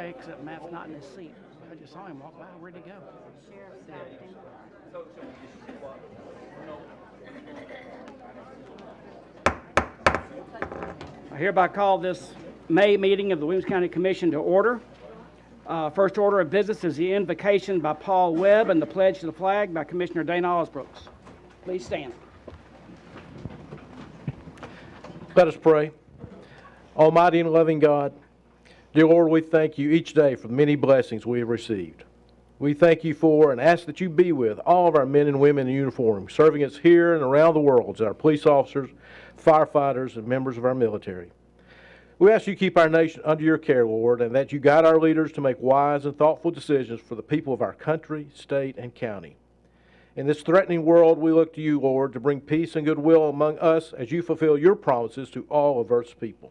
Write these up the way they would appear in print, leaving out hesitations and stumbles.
today, except Matt's not in his seat. I just saw him walk by. Where'd he go? I hereby call this May meeting of the Williamson County Commission to order. First order of business is the invocation by Paul Webb and the pledge to the flag by Commissioner Dana Osbrooks. Please stand. Let us pray. Almighty and loving God, dear Lord, we thank you each day for the many blessings we have received. We thank you for and ask that you be with all of our men and women in uniform, serving us here and around the world as our police officers, firefighters, and members of our military. We ask you keep our nation under your care, Lord, and that you guide our leaders to make wise and thoughtful decisions for the people of our country, state, and county. In this threatening world, we look to you, Lord, to bring peace and goodwill among us as you fulfill your promises to all of Earth's people.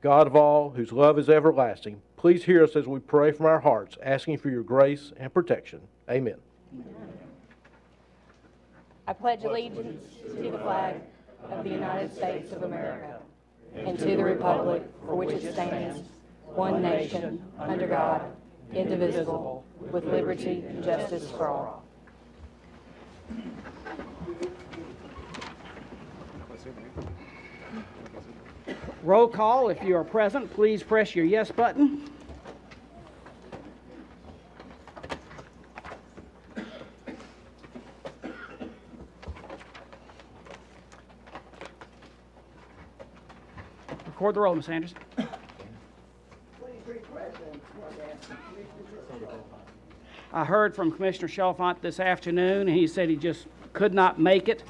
God of all, whose love is everlasting, please hear us as we pray from our hearts, asking for your grace and protection. Amen. I pledge allegiance to the flag of the United States of America and to the republic for which it stands, one nation, under God, indivisible, with liberty and justice for all. Roll call. If you are present, please press your yes button. Record the roll, Ms. Anderson. I heard from Commissioner Chalfant this afternoon, and he said he just could not make it.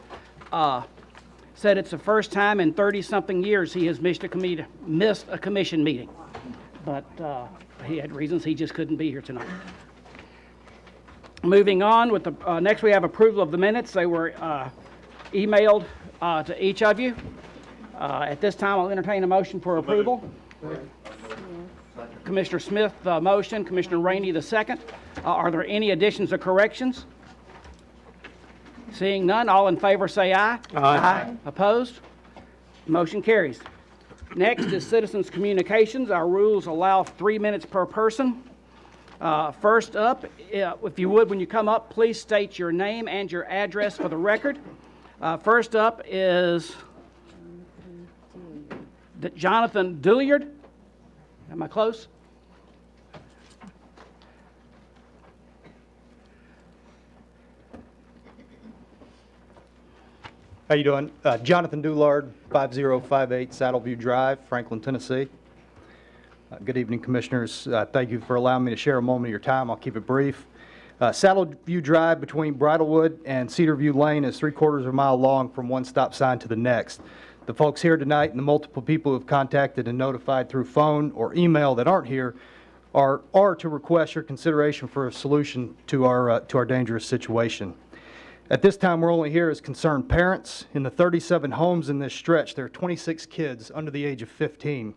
Said it's the first time in 30-something years he has missed a commission meeting. But he had reasons he just couldn't be here tonight. Moving on, with the next we have approval of the minutes. They were emailed to each of you. At this time, I'll entertain a motion for approval. Commissioner Smith, the motion. Commissioner Rainey, the second. Are there any additions or corrections? Seeing none, all in favor say aye. Aye. Opposed? Motion carries. Next is citizens' communications. Our rules allow 3 minutes per person. First up, if you would, when you come up, please state your name and your address for the record. First up is Jonathan Douillard. Am I close? How you doing? Jonathan Douillard, 5058 Saddleview Drive, Franklin, Tennessee. Good evening, Commissioners. Thank you for allowing me to share a moment of your time. I'll keep it brief. Saddleview Drive between Bridlewood and Cedarview Lane is 3/4 of a mile long from one stop sign to the next. The folks here tonight and the multiple people who have contacted and notified through phone or email that aren't here are to request your consideration for a solution to our dangerous situation. At this time, we're only here as concerned parents. In the 37 homes in this stretch, there are 26 kids under the age of 15.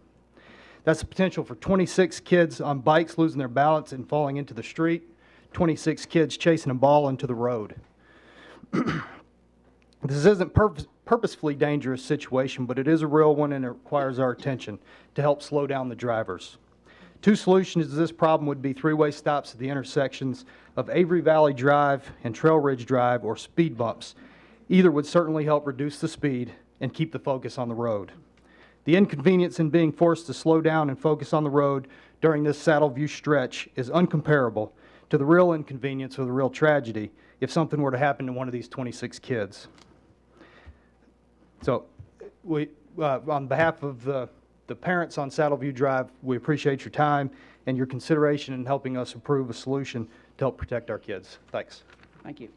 That's the potential for 26 kids on bikes losing their balance and falling into the street, 26 kids chasing a ball into the road. This isn't purposefully dangerous situation, but it is a real one and it requires our attention to help slow down the drivers. Two solutions to this problem would be three-way stops at the intersections of Avery Valley Drive and Trail Ridge Drive, or speed bumps. Either would certainly help reduce the speed and keep the focus on the road. The inconvenience in being forced to slow down and focus on the road during this Saddleview stretch is uncomparable to the real inconvenience or the real tragedy if something were to happen to one of these 26 kids. So on behalf of the parents on Saddleview Drive, we appreciate your time and your consideration in helping us approve a solution to help protect our kids. Thanks. Thank you.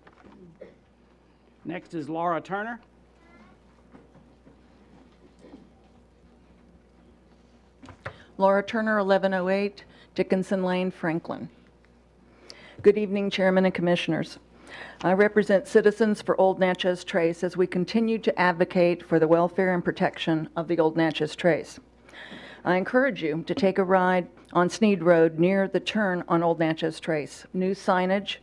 Next is Laura Turner. Laura Turner, 1108 Dickinson Lane, Franklin. Good evening, Chairman and Commissioners. I represent Citizens for Old Natchez Trace as we continue to advocate for the welfare and protection of the Old Natchez Trace. I encourage you to take a ride on Sneed Road near the turn on Old Natchez Trace. New signage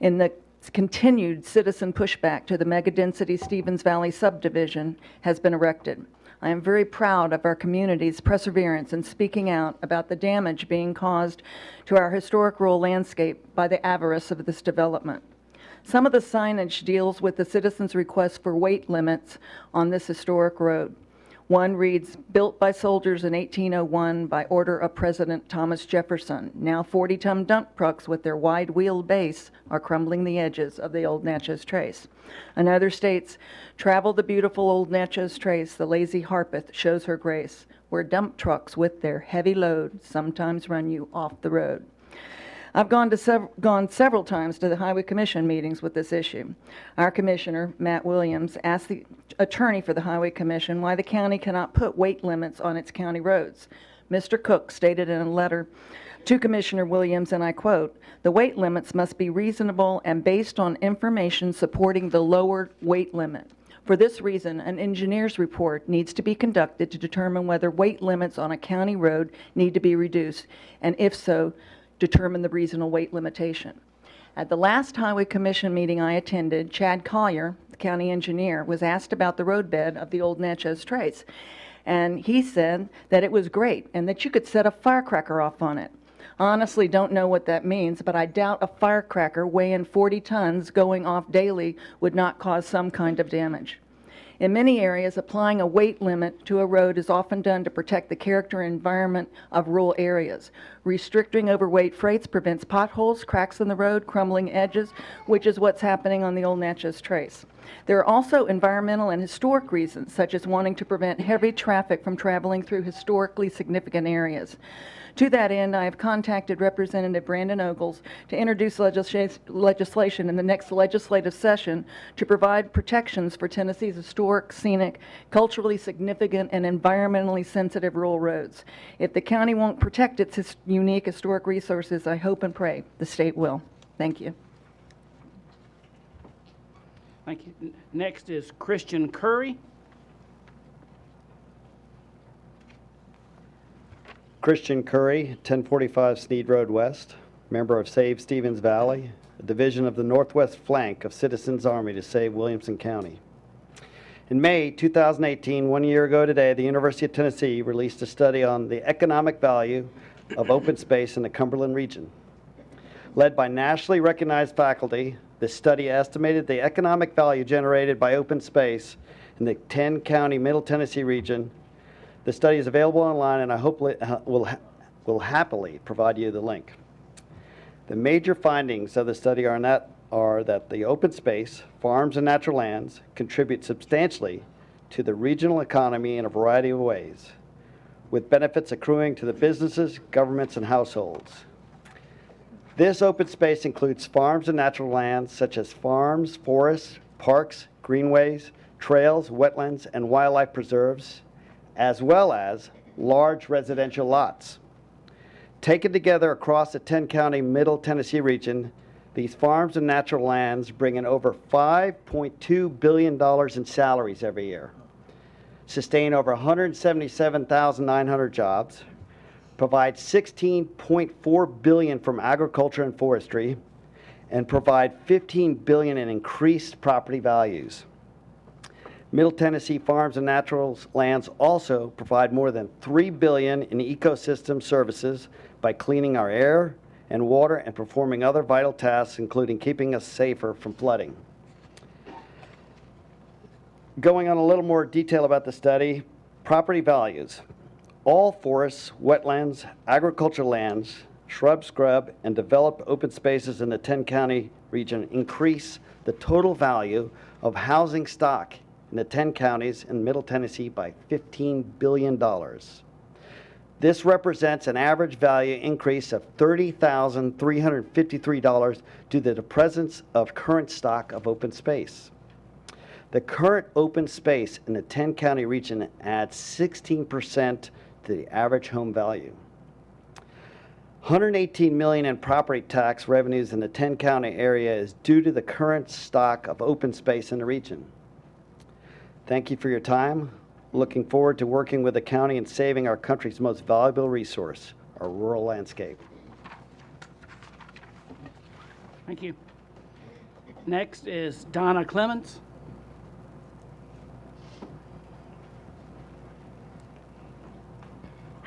in the continued citizen pushback to the mega-density Stevens Valley subdivision has been erected. I am very proud of our community's perseverance in speaking out about the damage being caused to our historic rural landscape by the avarice of this development. Some of the signage deals with the citizens' request for weight limits on this historic road. One reads, "Built by soldiers in 1801 by order of President Thomas Jefferson. Now 40-ton dump trucks with their wide wheel base are crumbling the edges of the old Natchez Trace." Another states, "Travel the beautiful old Natchez Trace, the lazy harpeth shows her grace, where dump trucks with their heavy load sometimes run you off the road." I've gone several times to the Highway Commission meetings with this issue. Our commissioner, Matt Williams, asked the attorney for the Highway Commission why the county cannot put weight limits on its county roads. Mr. Cook stated in a letter to Commissioner Williams, and I quote, "The weight limits must be reasonable and based on information supporting the lowered weight limit. For this reason, an engineer's report needs to be conducted to determine whether weight limits on a county road need to be reduced, and if so, determine the reasonable weight limitation." At the last Highway Commission meeting I attended, Chad Collier, the county engineer, was asked about the roadbed of the old Natchez Trace. And he said that it was great and that you could set a firecracker off on it. Honestly, don't know what that means, but I doubt a firecracker weighing 40 tons going off daily would not cause some kind of damage. In many areas, applying a weight limit to a road is often done to protect the character and environment of rural areas. Restricting overweight freights prevents potholes, cracks in the road, crumbling edges, which is what's happening on the old Natchez Trace. There are also environmental and historic reasons, such as wanting to prevent heavy traffic from traveling through historically significant areas. To that end, I have contacted Representative Brandon Ogles to introduce legislation in the next legislative session to provide protections for Tennessee's historic, scenic, culturally significant, and environmentally sensitive rural roads. If the county won't protect its unique historic resources, I hope and pray the state will. Thank you. Thank you. Next is Christian Curry. Christian Curry, 1045 Sneed Road West, member of Save Stevens Valley, a division of the northwest flank of Citizens Army to save Williamson County. In May 2018, 1 year ago today, the University of Tennessee released a study on the economic value of open space in the Cumberland region. Led by nationally recognized faculty, this study estimated the economic value generated by open space in the 10-county Middle Tennessee region. The study is available online, and I hope will happily provide you the link. The major findings of the study are that the open space, farms, and natural lands contribute substantially to the regional economy in a variety of ways, with benefits accruing to the businesses, governments, and households. This open space includes farms and natural lands such as farms, forests, parks, greenways, trails, wetlands, and wildlife preserves, as well as large residential lots. Taken together across the 10-county Middle Tennessee region, these farms and natural lands bring in over $5.2 billion in salaries every year, sustain over 177,900 jobs, provide $16.4 billion from agriculture and forestry, and provide $15 billion in increased property values. Middle Tennessee farms and natural lands also provide more than $3 billion in ecosystem services by cleaning our air and water and performing other vital tasks, including keeping us safer from flooding. Going on a little more detail about the study, property values. All forests, wetlands, agricultural lands, shrub, scrub, and developed open spaces in the 10-county region increase the total value of housing stock in the 10 counties in Middle Tennessee by $15 billion. This represents an average value increase of $30,353 due to the presence of current stock of open space. The current open space in the 10-county region adds 16% to the average home value. $118 million in property tax revenues in the 10-county area is due to the current stock of open space in the region. Thank you for your time. Looking forward to working with the county and saving our country's most valuable resource, our rural landscape. Thank you. Next is Donna Clements.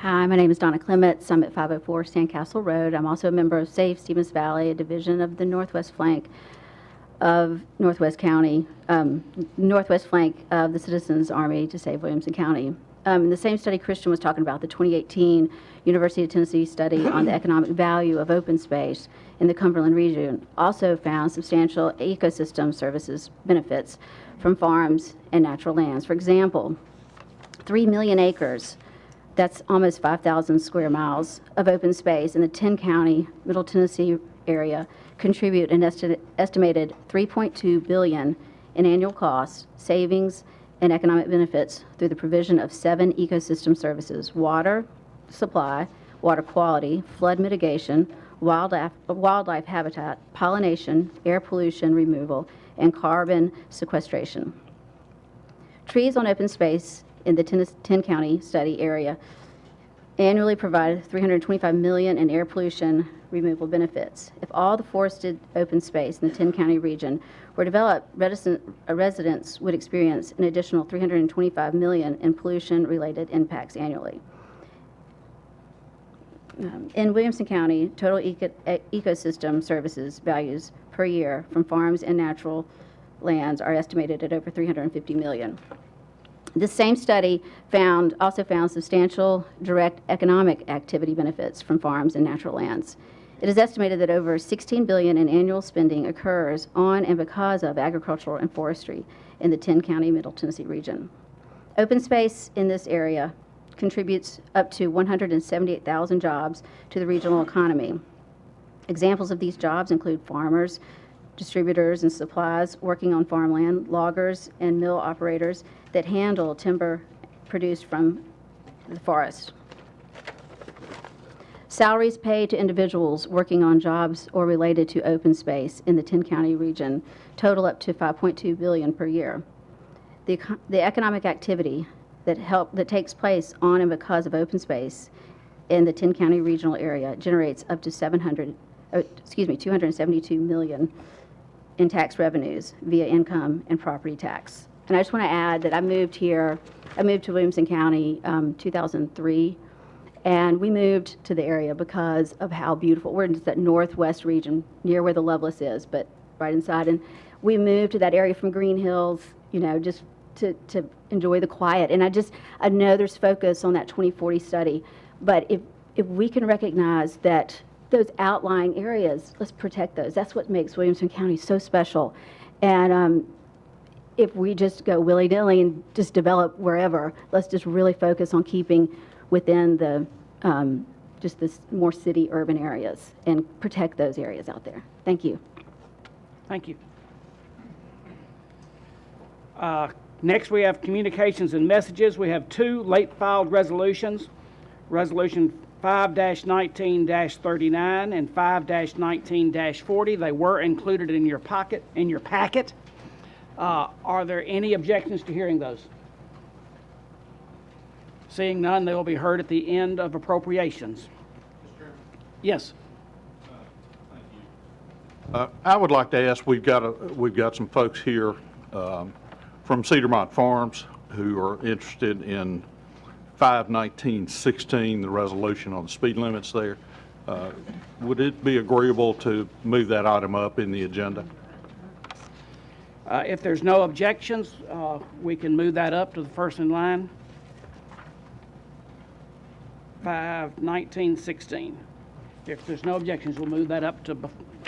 Hi, my name is Donna Clements. I'm at 504 Sandcastle Road. I'm also a member of Save Stevens Valley, a division of the northwest flank of Northwest County, northwest flank of the Citizens Army to Save Williamson County. In the same study Christian was talking about, the 2018 University of Tennessee study on the economic value of open space in the Cumberland region also found substantial ecosystem services benefits from farms and natural lands. For example, 3 million acres, that's almost 5,000 square miles of open space in the 10-county Middle Tennessee area contribute an estimated $3.2 billion in annual costs, savings, and economic benefits through the provision of 7 ecosystem services: water supply, water quality, flood mitigation, wildlife habitat, pollination, air pollution removal, and carbon sequestration. Trees on open space in the 10-county study area annually provide $325 million in air pollution removal benefits. If all the forested open space in the 10-county region were developed, residents would experience an additional $325 million in pollution-related impacts annually. In Williamson County, total ecosystem services values per year from farms and natural lands are estimated at over $350 million. This same study also found substantial direct economic activity benefits from farms and natural lands. It is estimated that over $16 billion in annual spending occurs on and because of agricultural and forestry in the 10-county Middle Tennessee region. Open space in this area contributes up to 178,000 jobs to the regional economy. Examples of these jobs include farmers, distributors and supplies working on farmland, loggers and mill operators that handle timber produced from the forest. Salaries paid to individuals working on jobs or related to open space in the 10-county region total up to $5.2 billion per year. The economic activity that takes place on and because of open space in the 10-county regional area generates up to $272 million in tax revenues via income and property tax. And I just want to add that I moved to Williamson County 2003, and we moved to the area because of how beautiful. We're in that northwest region near where the Loveless is, but right inside. And we moved to that area from Green Hills, just to enjoy the quiet. And I know there's focus on that 2040 study, but if we can recognize that those outlying areas, let's protect those. That's what makes Williamson County so special. And if we just go willy-nilly and just develop wherever, let's just really focus on keeping within the just this more city urban areas and protect those areas out there. Thank you. Thank you. Next, we have communications and messages. We have 2 late filed resolutions. Resolution 5-19-39 and 5-19-40. They were included in your packet. Are there any objections to hearing those? Seeing none, they will be heard at the end of appropriations. Mr. Chairman? Yes. Thank you. I would like to ask, we've got some folks here from Cedarmont Farms who are interested in 5-19-16, the resolution on the speed limits there. Would it be agreeable to move that item up in the agenda? If there's no objections, we can move that up to the first in line. 5-19-16. If there's no objections, we'll move that up to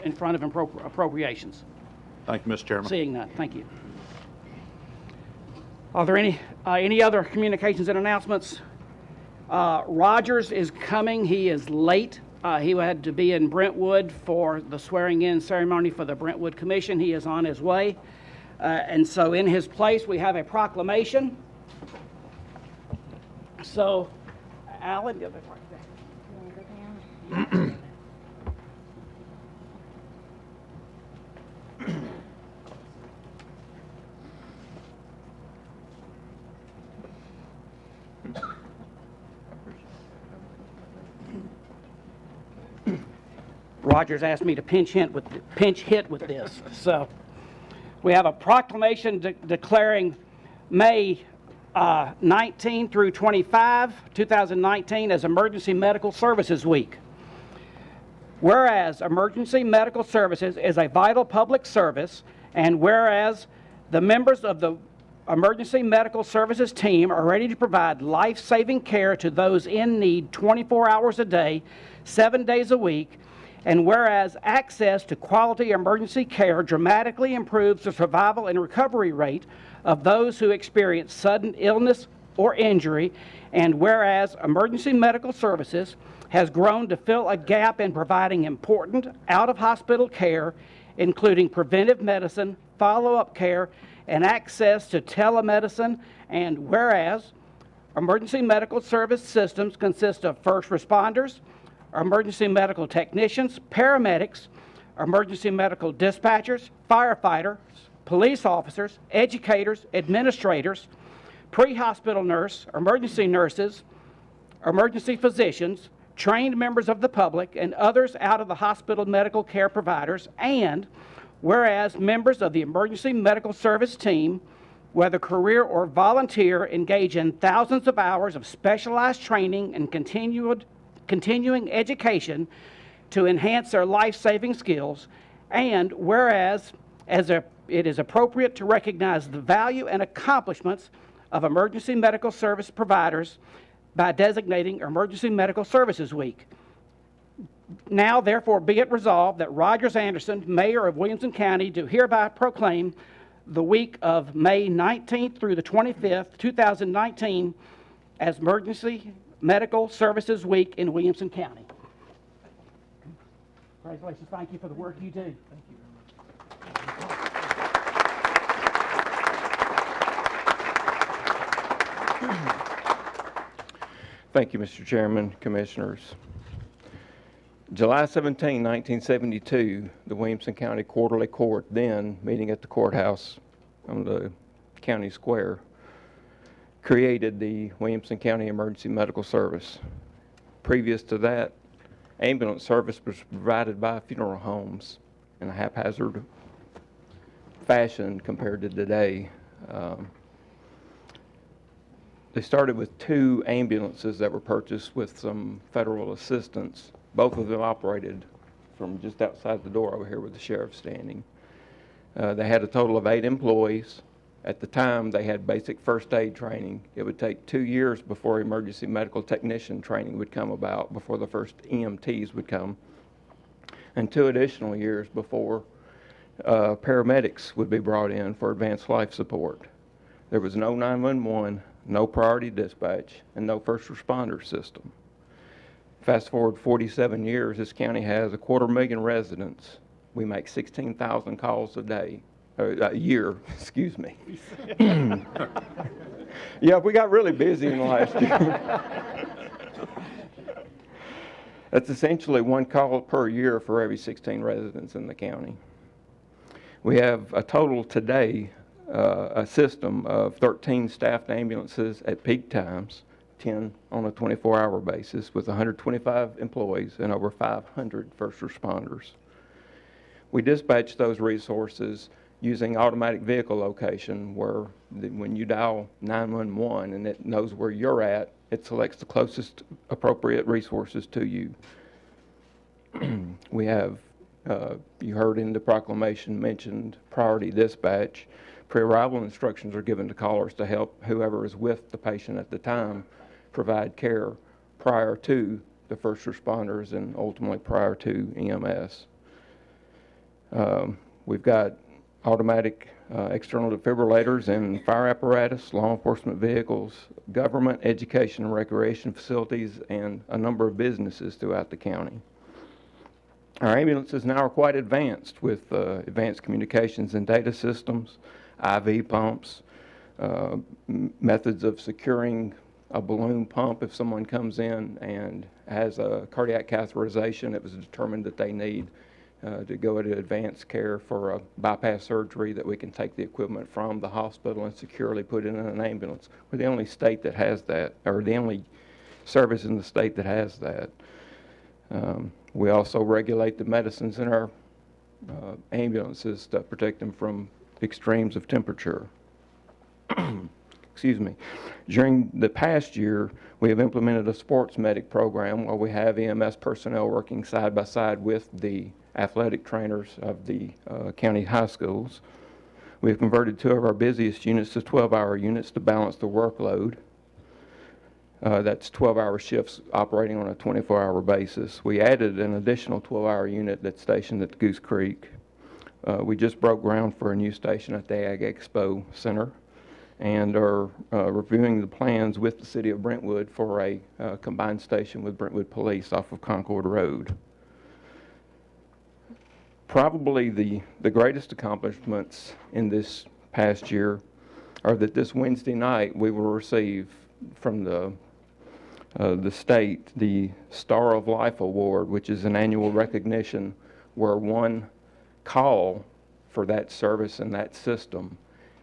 in front of appropriations. Thank you, Mr. Chairman. Seeing none, thank you. Are there any other communications and announcements? Rogers is coming. He is late. He had to be in Brentwood for the swearing-in ceremony for the Brentwood Commission. He is on his way. And so in his place, we have a proclamation. So, Alan, give it right there. Rogers asked me to pinch hit with this. So we have a proclamation declaring May 19 through 25, 2019, as Emergency Medical Services Week. Whereas emergency medical services is a vital public service, and whereas the members of the Emergency Medical Services team are ready to provide life-saving care to those in need 24 hours a day, 7 days a week, and whereas access to quality emergency care dramatically improves the survival and recovery rate of those who experience sudden illness or injury, and whereas emergency medical services has grown to fill a gap in providing important out-of-hospital care, including preventive medicine, follow-up care, and access to telemedicine, and whereas emergency medical service systems consist of first responders, emergency medical technicians, paramedics, emergency medical dispatchers, firefighters, police officers, educators, administrators, pre-hospital nurse, emergency nurses, emergency physicians, trained members of the public, and others out of the hospital medical care providers, and whereas members of the emergency medical service team, whether career or volunteer, engage in thousands of hours of specialized training and continuing education to enhance their life-saving skills, and whereas it is appropriate to recognize the value and accomplishments of emergency medical service providers by designating Emergency Medical Services Week. Now, therefore, be it resolved that Rogers Anderson, Mayor of Williamson County, do hereby proclaim the week of May 19th through the 25th, 2019, as Emergency Medical Services Week in Williamson County. Congratulations. Thank you for the work you do. Thank you. Thank you, Mr. Chairman, Commissioners. July 17, 1972, the Williamson County Quarterly Court, then meeting at the courthouse on the county square, created the Williamson County Emergency Medical Service. Previous to that, ambulance service was provided by funeral homes in a haphazard fashion compared to today. They started with 2 ambulances that were purchased with some federal assistance. Both of them operated from just outside the door over here with the sheriff standing. They had a total of 8 employees. At the time, they had basic first aid training. It would take 2 years before emergency medical technician training would come about, before the first EMTs would come, and 2 additional years before paramedics would be brought in for advanced life support. There was no 911, no priority dispatch, and no first responder system. Fast forward 47 years, this county has 250,000 residents. We make 16,000 calls a year, excuse me. Yeah, we got really busy in the last year. That's essentially 1 call per year for every 16 residents in the county. We have a total today, a system of 13 staffed ambulances at peak times, 10 on a 24-hour basis, with 125 employees and over 500 first responders. We dispatch those resources using automatic vehicle location, where when you dial 911 and it knows where you're at, it selects the closest appropriate resources to you. We have, you heard in the proclamation mentioned priority dispatch. Pre-arrival instructions are given to callers to help whoever is with the patient at the time provide care prior to the first responders and ultimately prior to EMS. We've got automatic external defibrillators and fire apparatus, law enforcement vehicles, government, education, and recreation facilities, and a number of businesses throughout the county. Our ambulances now are quite advanced with advanced communications and data systems, IV pumps, methods of securing a balloon pump if someone comes in and has a cardiac catheterization. It was determined that they need to go into advanced care for a bypass surgery, that we can take the equipment from the hospital and securely put it in an ambulance. We're the only state that has that, or the only service in the state that has that. We also regulate the medicines in our ambulances to protect them from extremes of temperature. excuse me. During the past year, we have implemented a sports medic program where we have EMS personnel working side by side with the athletic trainers of the county high schools. We have converted 2 of our busiest units to 12-hour units to balance the workload. That's 12-hour shifts operating on a 24-hour basis. We added an additional 12-hour unit that's stationed at Goose Creek. We just broke ground for a new station at the Ag Expo Center and are reviewing the plans with the city of Brentwood for a combined station with Brentwood Police off of Concord Road. Probably the greatest accomplishments in this past year are that this Wednesday night we will receive from the state the Star of Life Award, which is an annual recognition where one call for that service and that system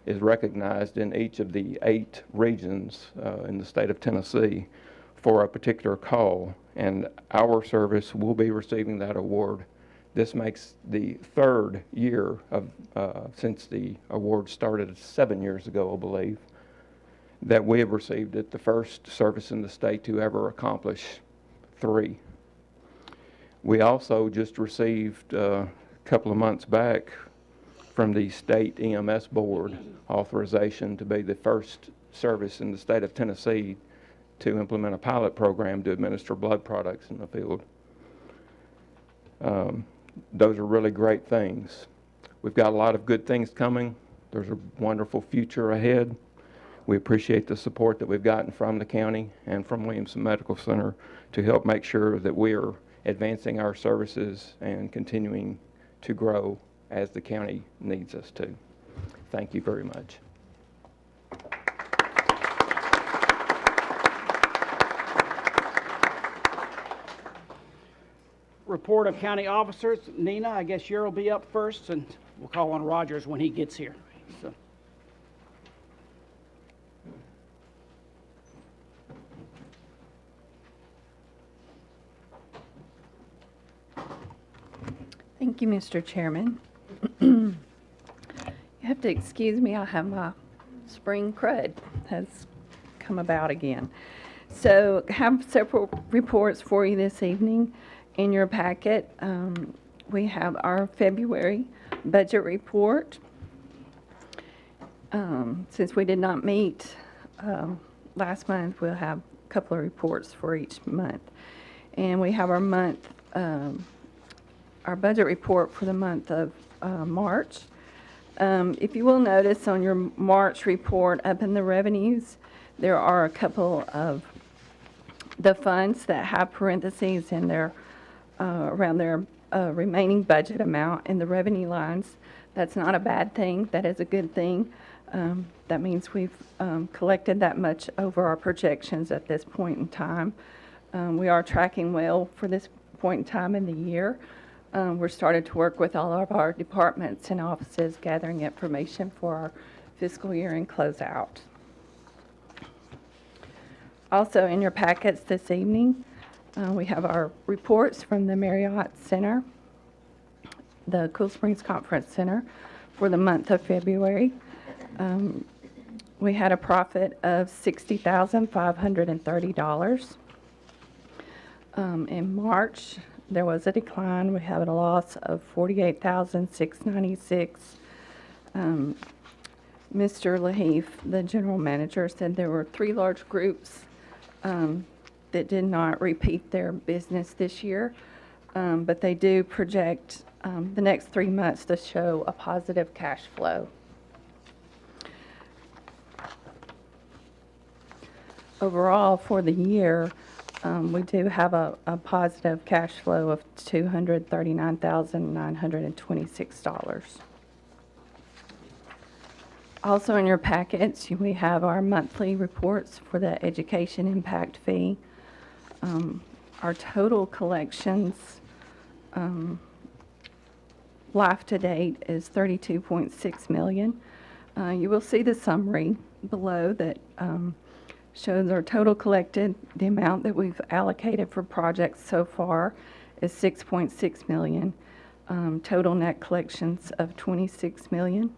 is recognized in each of the 8 regions in the state of Tennessee for a particular call, and our service will be receiving that award. This makes the 3rd year of since the award started 7 years ago, I believe, that we have received it, the first service in the state to ever accomplish 3. We also just received a couple of months back from the state EMS board authorization to be the first service in the state of Tennessee to implement a pilot program to administer blood products in the field. Those are really great things. We've got a lot of good things coming. There's a wonderful future ahead. We appreciate the support that we've gotten from the county and from Williamson Medical Center to help make sure that we're advancing our services and continuing to grow as the county needs us to. Thank you very much. Report of county officers. Nina, I guess you'll be up first, and we'll call on Rogers when he gets here. So. Thank you, Mr. Chairman. You have to excuse me, I have my spring crud has come about again. So I have several reports for you this evening. In your packet, we have our February budget report. Since we did not meet last month, we'll have a couple of reports for each month. And we have our budget report for the month of March. If you will notice on your March report up in the revenues, there are a couple of the funds that have parentheses in their around their remaining budget amount in the revenue lines. That's not a bad thing. That is a good thing. That means we've collected that much over our projections at this point in time. We are tracking well for this point in time in the year. We're starting to work with all of our departments and offices gathering information for our fiscal year and closeout. Also in your packets this evening, we have our reports from the Marriott Center, the Cool Springs Conference Center for the month of February. We had a profit of $60,530. In March, there was a decline. We had a loss of $48,696. Mr. Laheef, the general manager, said there were 3 large groups that did not repeat their business this year, but they do project the next 3 months to show a positive cash flow. Overall, for the year, we do have a positive cash flow of $239,926. Also in your packets, we have our monthly reports for the education impact fee. Our total collections life to date is $32.6 million. You will see the summary below that shows our total collected. The amount that we've allocated for projects so far is $6.6 million. Total net collections of $26 million.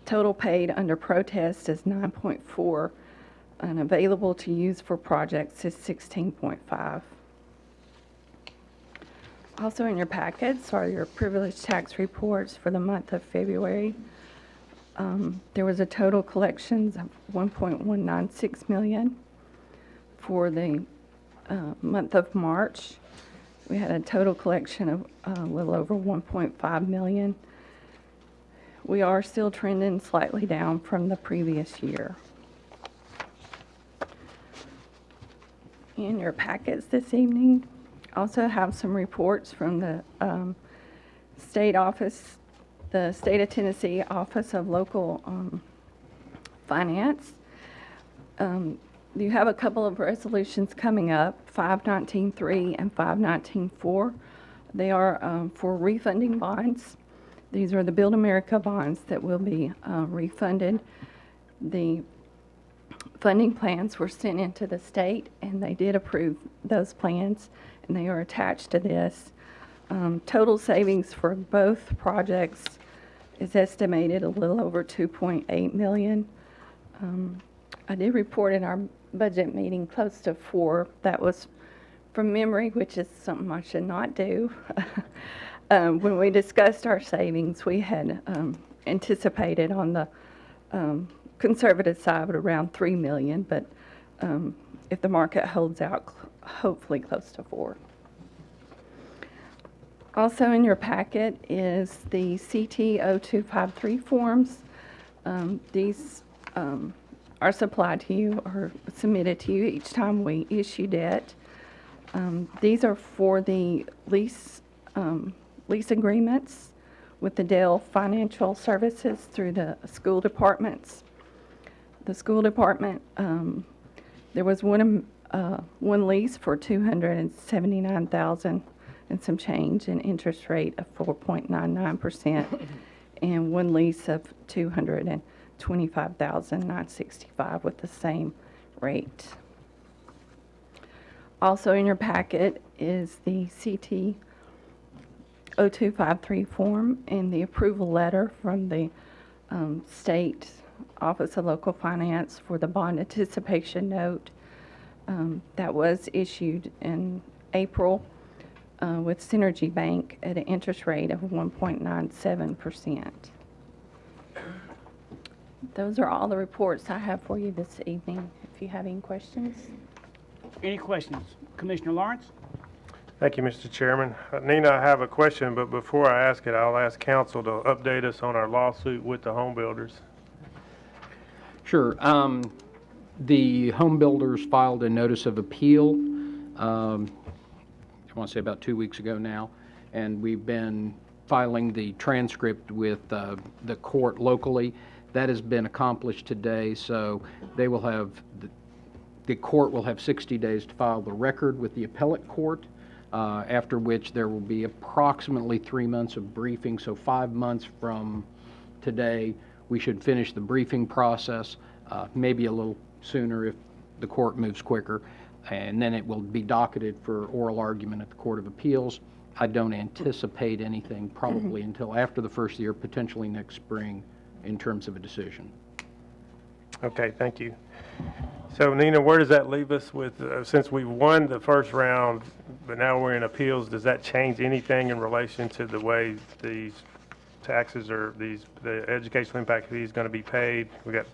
Total paid under protest is 9.4, and available to use for projects is 16.5. Also in your packets are your privilege tax reports for the month of February. There was a total collections of $1.196 million. For the month of March, we had a total collection of a little over $1.5 million. We are still trending slightly down from the previous year. In your packets this evening, also have some reports from the state office, the State of Tennessee Office of Local Finance. You have a couple of resolutions coming up, 519.3 and 519.4. They are for refunding bonds. These are the Build America bonds that will be refunded. The funding plans were sent into the state, and they did approve those plans, and they are attached to this. Total savings for both projects is estimated a little over $2.8 million. I did report in our budget meeting close to 4. That was from memory, which is something I should not do. When we discussed our savings, we had anticipated on the conservative side around $3 million, but if the market holds out, hopefully close to 4. Also in your packet is the CT 0253 forms. These are supplied to you or submitted to you each time we issue debt. These are for the lease agreements with the Dell Financial Services through the school departments. The school department, there was one lease for $279,000 and some change, an interest rate of 4.99%, and one lease of $225,965 with the same rate. Also in your packet is the CT 0253 form and the approval letter from the State Office of Local Finance for the bond anticipation note that was issued in April with Synergy Bank at an interest rate of 1.97%. Those are all the reports I have for you this evening. If you have any questions. Any questions? Commissioner Lawrence? Thank you, Mr. Chairman. Nina, I have a question, but before I ask it, I'll ask council to update us on our lawsuit with the home builders. Sure. The home builders filed a notice of appeal, I want to say about 2 weeks ago now, and we've been filing the transcript with the court locally. That has been accomplished today, so they will have, the court will have 60 days to file the record with the appellate court, after which there will be approximately 3 months of briefing, so 5 months from today, we should finish the briefing process, maybe a little sooner if the court moves quicker, and then it will be docketed for oral argument at the Court of Appeals. I don't anticipate anything probably until after the first year, potentially next spring, in terms of a decision. Okay, thank you. So Nina, where does that leave us with, since we won the first round, but now we're in appeals, does that change anything in relation to the way these taxes or the educational impact fee is going to be paid? We got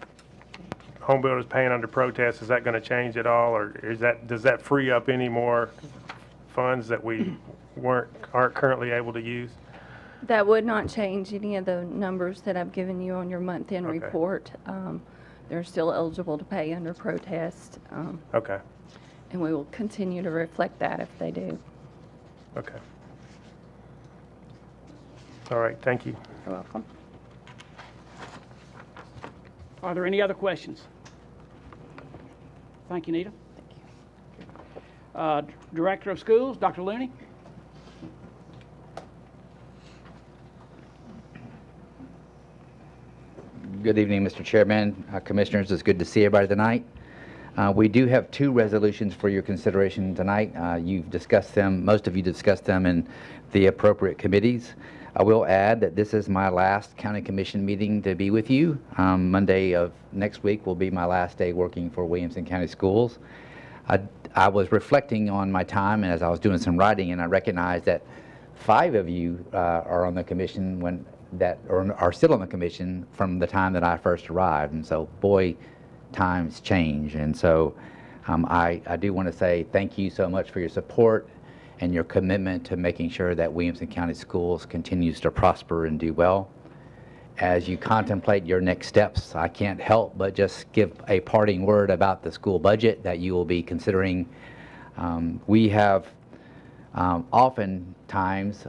home builders paying under protest. Is that going to change at all, or does that free up any more funds that we aren't currently able to use? That would not change any of the numbers that I've given you on your month-end Okay. report. They're still eligible to pay under protest. Okay. And we will continue to reflect that if they do. Okay. All right, thank you. You're welcome. Are there any other questions? Thank you, Nita. Thank you. Director of Schools, Dr. Looney? Good evening, Mr. Chairman, Commissioners. It's good to see everybody tonight. We do have two resolutions for your consideration tonight. You've discussed them, most of you discussed them in the appropriate committees. I will add that this is my last county commission meeting to be with you. Monday of next week will be my last day working for Williamson County Schools. I was reflecting on my time as I was doing some writing, and I recognized that 5 of you are on the commission are still on the commission from the time that I first arrived. And so, boy, times change. And so I do want to say thank you so much for your support and your commitment to making sure that Williamson County Schools continues to prosper and do well. As you contemplate your next steps, I can't help but just give a parting word about the school budget that you will be considering. We have oftentimes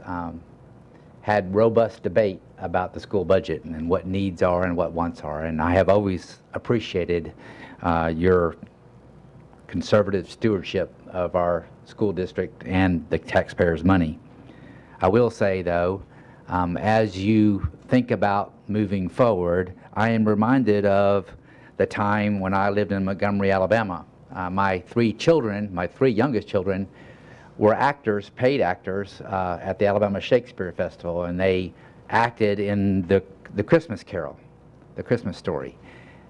had robust debate about the school budget and what needs are and what wants are, and I have always appreciated your conservative stewardship of our school district and the taxpayers' money. I will say, though, as you think about moving forward, I am reminded of the time when I lived in Montgomery, Alabama. My 3 youngest children, were actors, paid actors, at the Alabama Shakespeare Festival, and they acted in the Christmas Carol, the Christmas Story.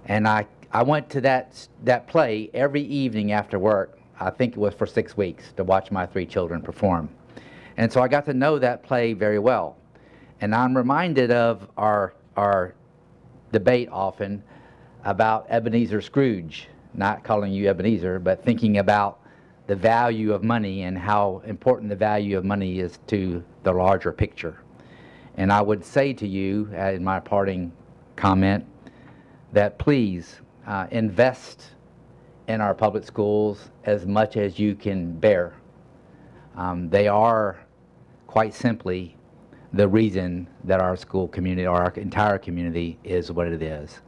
And I went to that play every evening after work. I think it was for 6 weeks, to watch my 3 children perform. And so I got to know that play very well. And I'm reminded of our debate often about Ebenezer Scrooge, not calling you Ebenezer, but thinking about the value of money and how important the value of money is to the larger picture. And I would say to you, in my parting comment, that please invest in our public schools as much as you can bear. They are, quite simply, the reason that our school community, or our entire community, is what it is.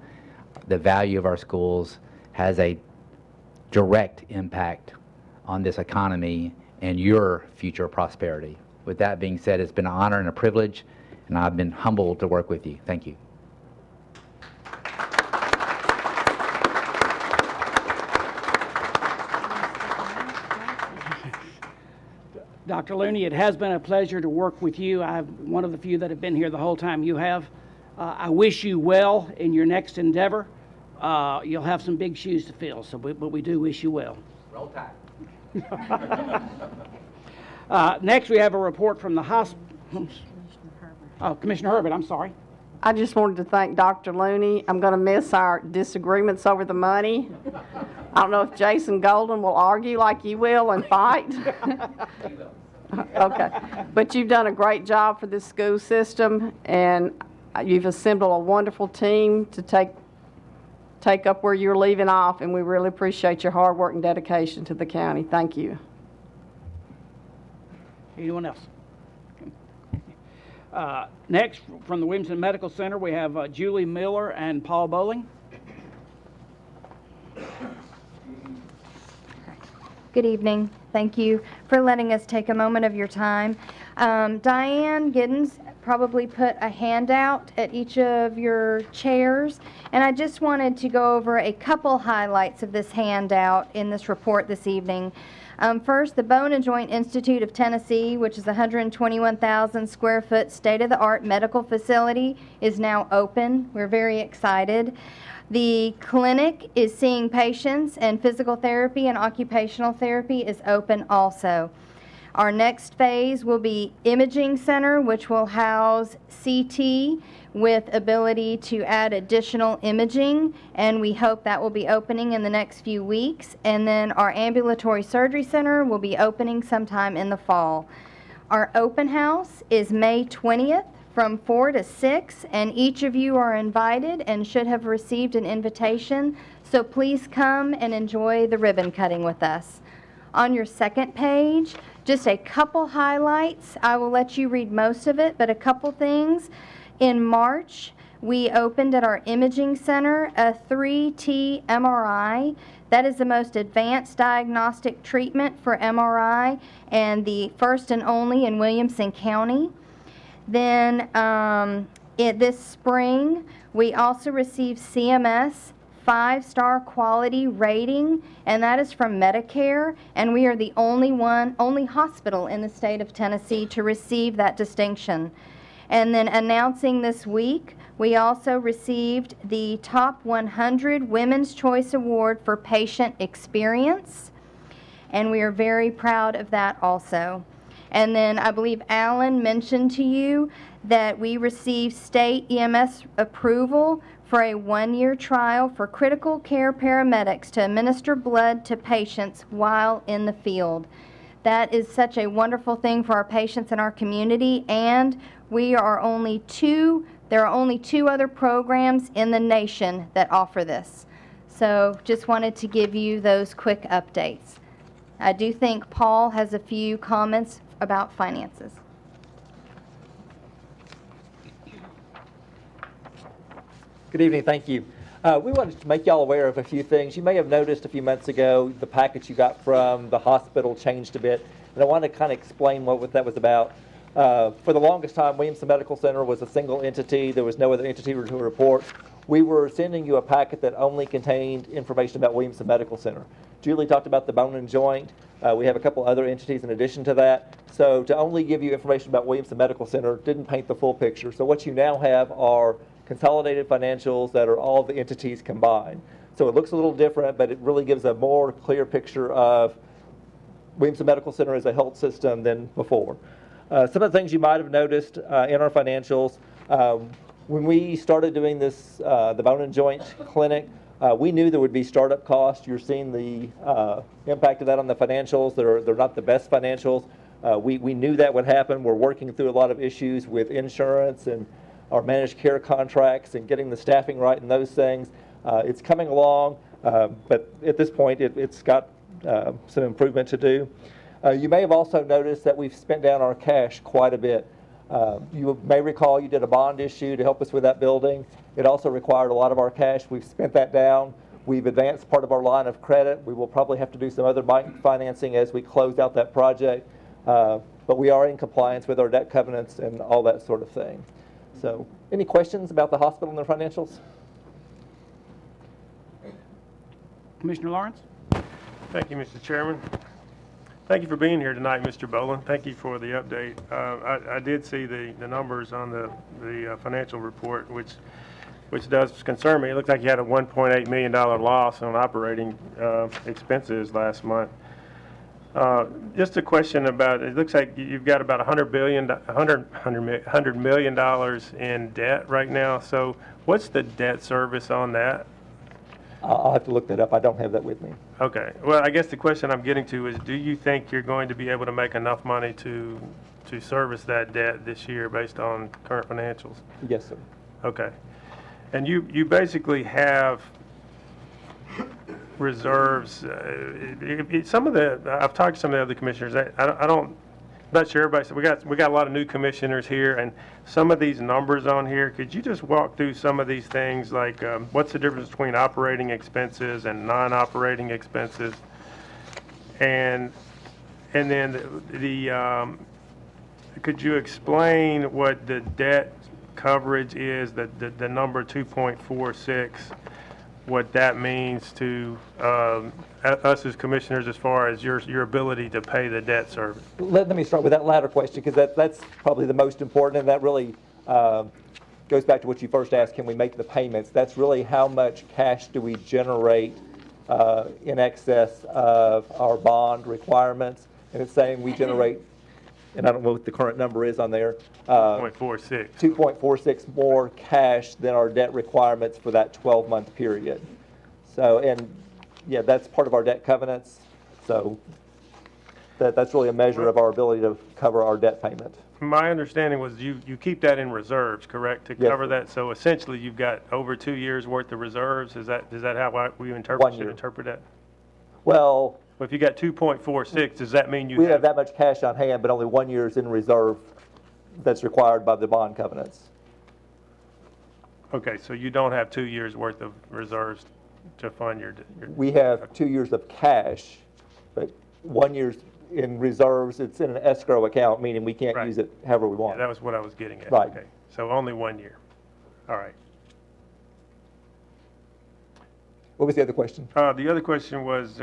The value of our schools has a direct impact on this economy and your future prosperity. With that being said, it's been an honor and a privilege, and I've been humbled to work with you. Thank you. Dr. Looney, it has been a pleasure to work with you. I'm one of the few that have been here the whole time you have. I wish you well in your next endeavor. You'll have some big shoes to fill, but we do wish you well. Roll Tide. Next, we have a report from the hospital. Oh, Commissioner Herbert, I'm sorry. I just wanted to thank Dr. Looney. I'm going to miss our disagreements over the money. I don't know if Jason Golden will argue like you will and fight. Okay. But you've done a great job for this school system, and you've assembled a wonderful team to take up where you're leaving off, and we really appreciate your hard work and dedication to the county. Thank you. Anyone else? Next, from the Williamson Medical Center, we have Julie Miller and Paul Bowling. Good evening. Thank you for letting us take a moment of your time. Diane Giddens probably put a handout at each of your chairs, and I just wanted to go over a couple highlights of this handout in this report this evening. First, the Bone and Joint Institute of Tennessee, which is a 121,000 square foot state-of-the-art medical facility, is now open. We're very excited. The clinic is seeing patients, and physical therapy and occupational therapy is open also. Our next phase will be imaging center, which will house CT with ability to add additional imaging, and we hope that will be opening in the next few weeks. And then our ambulatory surgery center will be opening sometime in the fall. Our open house is May 20th from 4 to 6, and each of you are invited and should have received an invitation, so please come and enjoy the ribbon cutting with us. On your second page, just a couple highlights. I will let you read most of it, but a couple things. In March, we opened at our imaging center a 3T MRI. That is the most advanced diagnostic treatment for MRI and the first and only in Williamson County. Then this spring, we also received CMS 5-star quality rating, and that is from Medicare, and we are the only hospital in the state of Tennessee to receive that distinction. And then announcing this week, we also received the Top 100 Women's Choice Award for Patient Experience, and we are very proud of that also. And then I believe Alan mentioned to you that we received state EMS approval for a 1-year trial for critical care paramedics to administer blood to patients while in the field. That is such a wonderful thing for our patients in our community, and there are only two other programs in the nation that offer this. So just wanted to give you those quick updates. I do think Paul has a few comments about finances. Good evening, thank you. We wanted to make y'all aware of a few things. You may have noticed a few months ago the package you got from the hospital changed a bit, and I wanted to kind of explain what that was about. For the longest time, Williamson Medical Center was a single entity. There was no other entity to report. We were sending you a packet that only contained information about Williamson Medical Center. Julie talked about the bone and joint. We have a couple other entities in addition to that. So to only give you information about Williamson Medical Center didn't paint the full picture. So what you now have are consolidated financials that are all the entities combined. So it looks a little different, but it really gives a more clear picture of Williamson Medical Center as a health system than before. Some of the things you might have noticed in our financials, when we started doing this, the bone and joint clinic, we knew there would be startup costs. You're seeing the impact of that on the financials. They're not the best financials. We knew that would happen. We're working through a lot of issues with insurance and our managed care contracts and getting the staffing right and those things. It's coming along, but at this point, it's got some improvement to do. You may have also noticed that we've spent down our cash quite a bit. You may recall you did a bond issue to help us with that building. It also required a lot of our cash. We've spent that down. We've advanced part of our line of credit. We will probably have to do some other bank financing as we close out that project. But we are in compliance with our debt covenants and all that sort of thing. So, any questions about the hospital and their financials? Commissioner Lawrence? Thank you, Mr. Chairman. Thank you for being here tonight, Mr. Boland. Thank you for the update. I did see the numbers on the financial report, which does concern me. It looks like you had a $1.8 million loss on operating expenses last month. Just a question about, it looks like you've got about $100 million in debt right now. So what's the debt service on that? I'll have to look that up. I don't have that with me. Okay. Well, I guess the question I'm getting to is, do you think you're going to be able to make enough money to service that debt this year based on current financials? Yes, sir. Okay. And you basically have reserves. I've talked to some of the other commissioners. I'm not sure everybody. We got a lot of new commissioners here, and some of these numbers on here. Could you just walk through some of these things, like what's the difference between operating expenses and non-operating expenses, and then could you explain what the debt coverage is? The number 2.46. What that means to us as commissioners as far as your ability to pay the debt service. Let me start with that latter question, because that's probably the most important, and that really goes back to what you first asked, can we make the payments? That's really how much cash do we generate in excess of our bond requirements, and it's saying we generate, and I don't know what the current number is on there. 2.46. 2.46 more cash than our debt requirements for that 12-month period. So, and yeah, that's part of our debt covenants. So that's really a measure of our ability to cover our debt payment. My understanding was you keep that in reserves, correct, to cover that? So essentially you've got over 2 years worth of reserves. Is that how we should interpret that? Well, if you got 2.46, does that mean we have that much cash on hand, but only 1 year is in reserve that's required by the bond covenants. Okay, so you don't have 2 years worth of reserves to fund your we have 2 years of cash, but 1 year's in reserves. It's in an escrow account, meaning we can't use it however we want. Yeah, that was what I was getting at. Right. Okay, so only 1 year. All right. What was the other question? The other question was,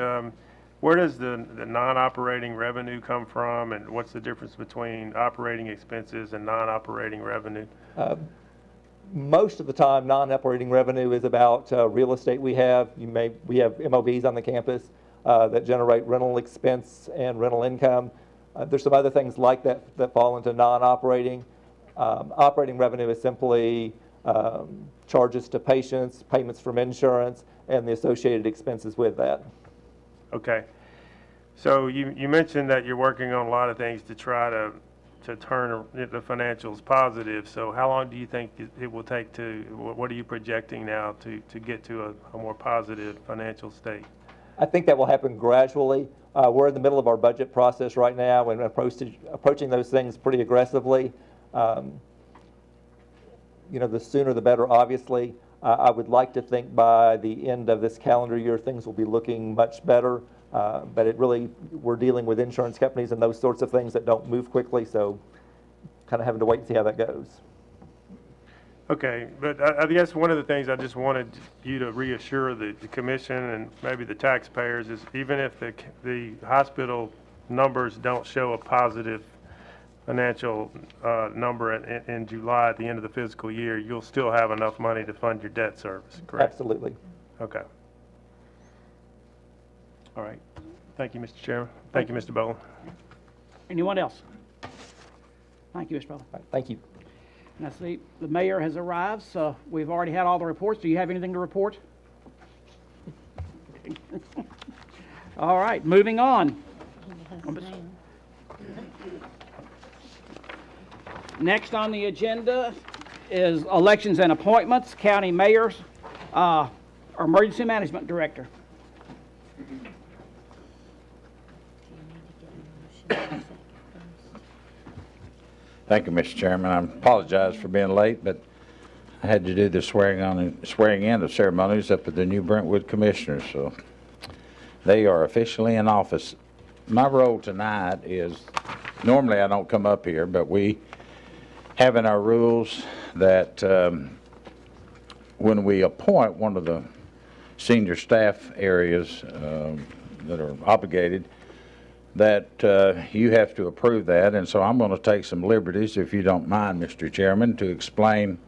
where does the non-operating revenue come from, and what's the difference between operating expenses and non-operating revenue? Most of the time, non-operating revenue is about real estate we have. We have MOBs on the campus that generate rental expense and rental income. There's some other things like that that fall into non-operating. Operating revenue is simply charges to patients, payments from insurance, and the associated expenses with that. Okay. So you mentioned that you're working on a lot of things to try to turn the financials positive. So how long do you think it will take what are you projecting now to get to a more positive financial state? I think that will happen gradually. We're in the middle of our budget process right now and approaching those things pretty aggressively. The sooner the better, obviously. I would like to think by the end of this calendar year, things will be looking much better. But we're dealing with insurance companies and those sorts of things that don't move quickly, so kind of having to wait and see how that goes. Okay, but I guess one of the things I just wanted you to reassure the commission and maybe the taxpayers is even if the hospital numbers don't show a positive financial number in July at the end of the fiscal year, you'll still have enough money to fund your debt service, correct? Absolutely. Okay. All right. Thank you, Mr. Chairman. Thank you, Mr. Boland. Anyone else? Thank you, Mr. Bowles. Thank you. And I see the mayor has arrived, so we've already had all the reports. Do you have anything to report? All right, moving on. Next on the agenda is elections and appointments, county mayors, our emergency management director. Thank you, Mr. Chairman. I apologize for being late, but I had to do the swearing in of ceremonies up at the new Brentwood Commissioners, so they are officially in office. My role tonight is, normally I don't come up here, but we have in our rules that when we appoint one of the senior staff areas that are obligated, that you have to approve that, and so I'm going to take some liberties, if you don't mind, Mr. Chairman, to explain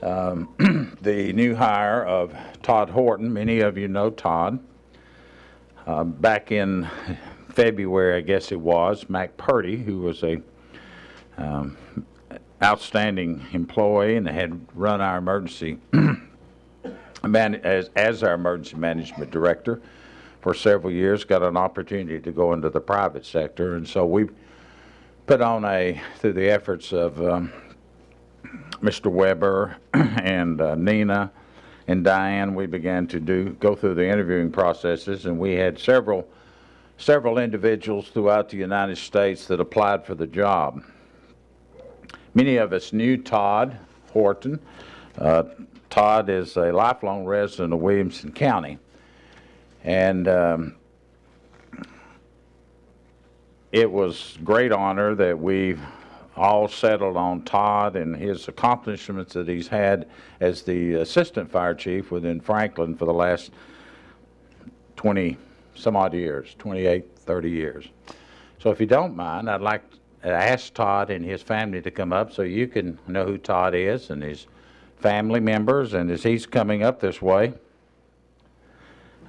the new hire of Todd Horton. Many of you know Todd. Back in February, I guess it was, Mac Purdy, who was a outstanding employee and had run our emergency as our emergency management director for several years, got an opportunity to go into the private sector, and so we put on through the efforts of Mr. Weber and Nina and Diane, we began to go through the interviewing processes, and we had several individuals throughout the United States that applied for the job. Many of us knew Todd Horton. Todd is a lifelong resident of Williamson County. And it was great honor that we've all settled on Todd and his accomplishments that he's had as the assistant fire chief within Franklin for the last 20 some odd years, 28, 30 years. So if you don't mind, I'd like to ask Todd and his family to come up so you can know who Todd is and his family members, and as he's coming up this way,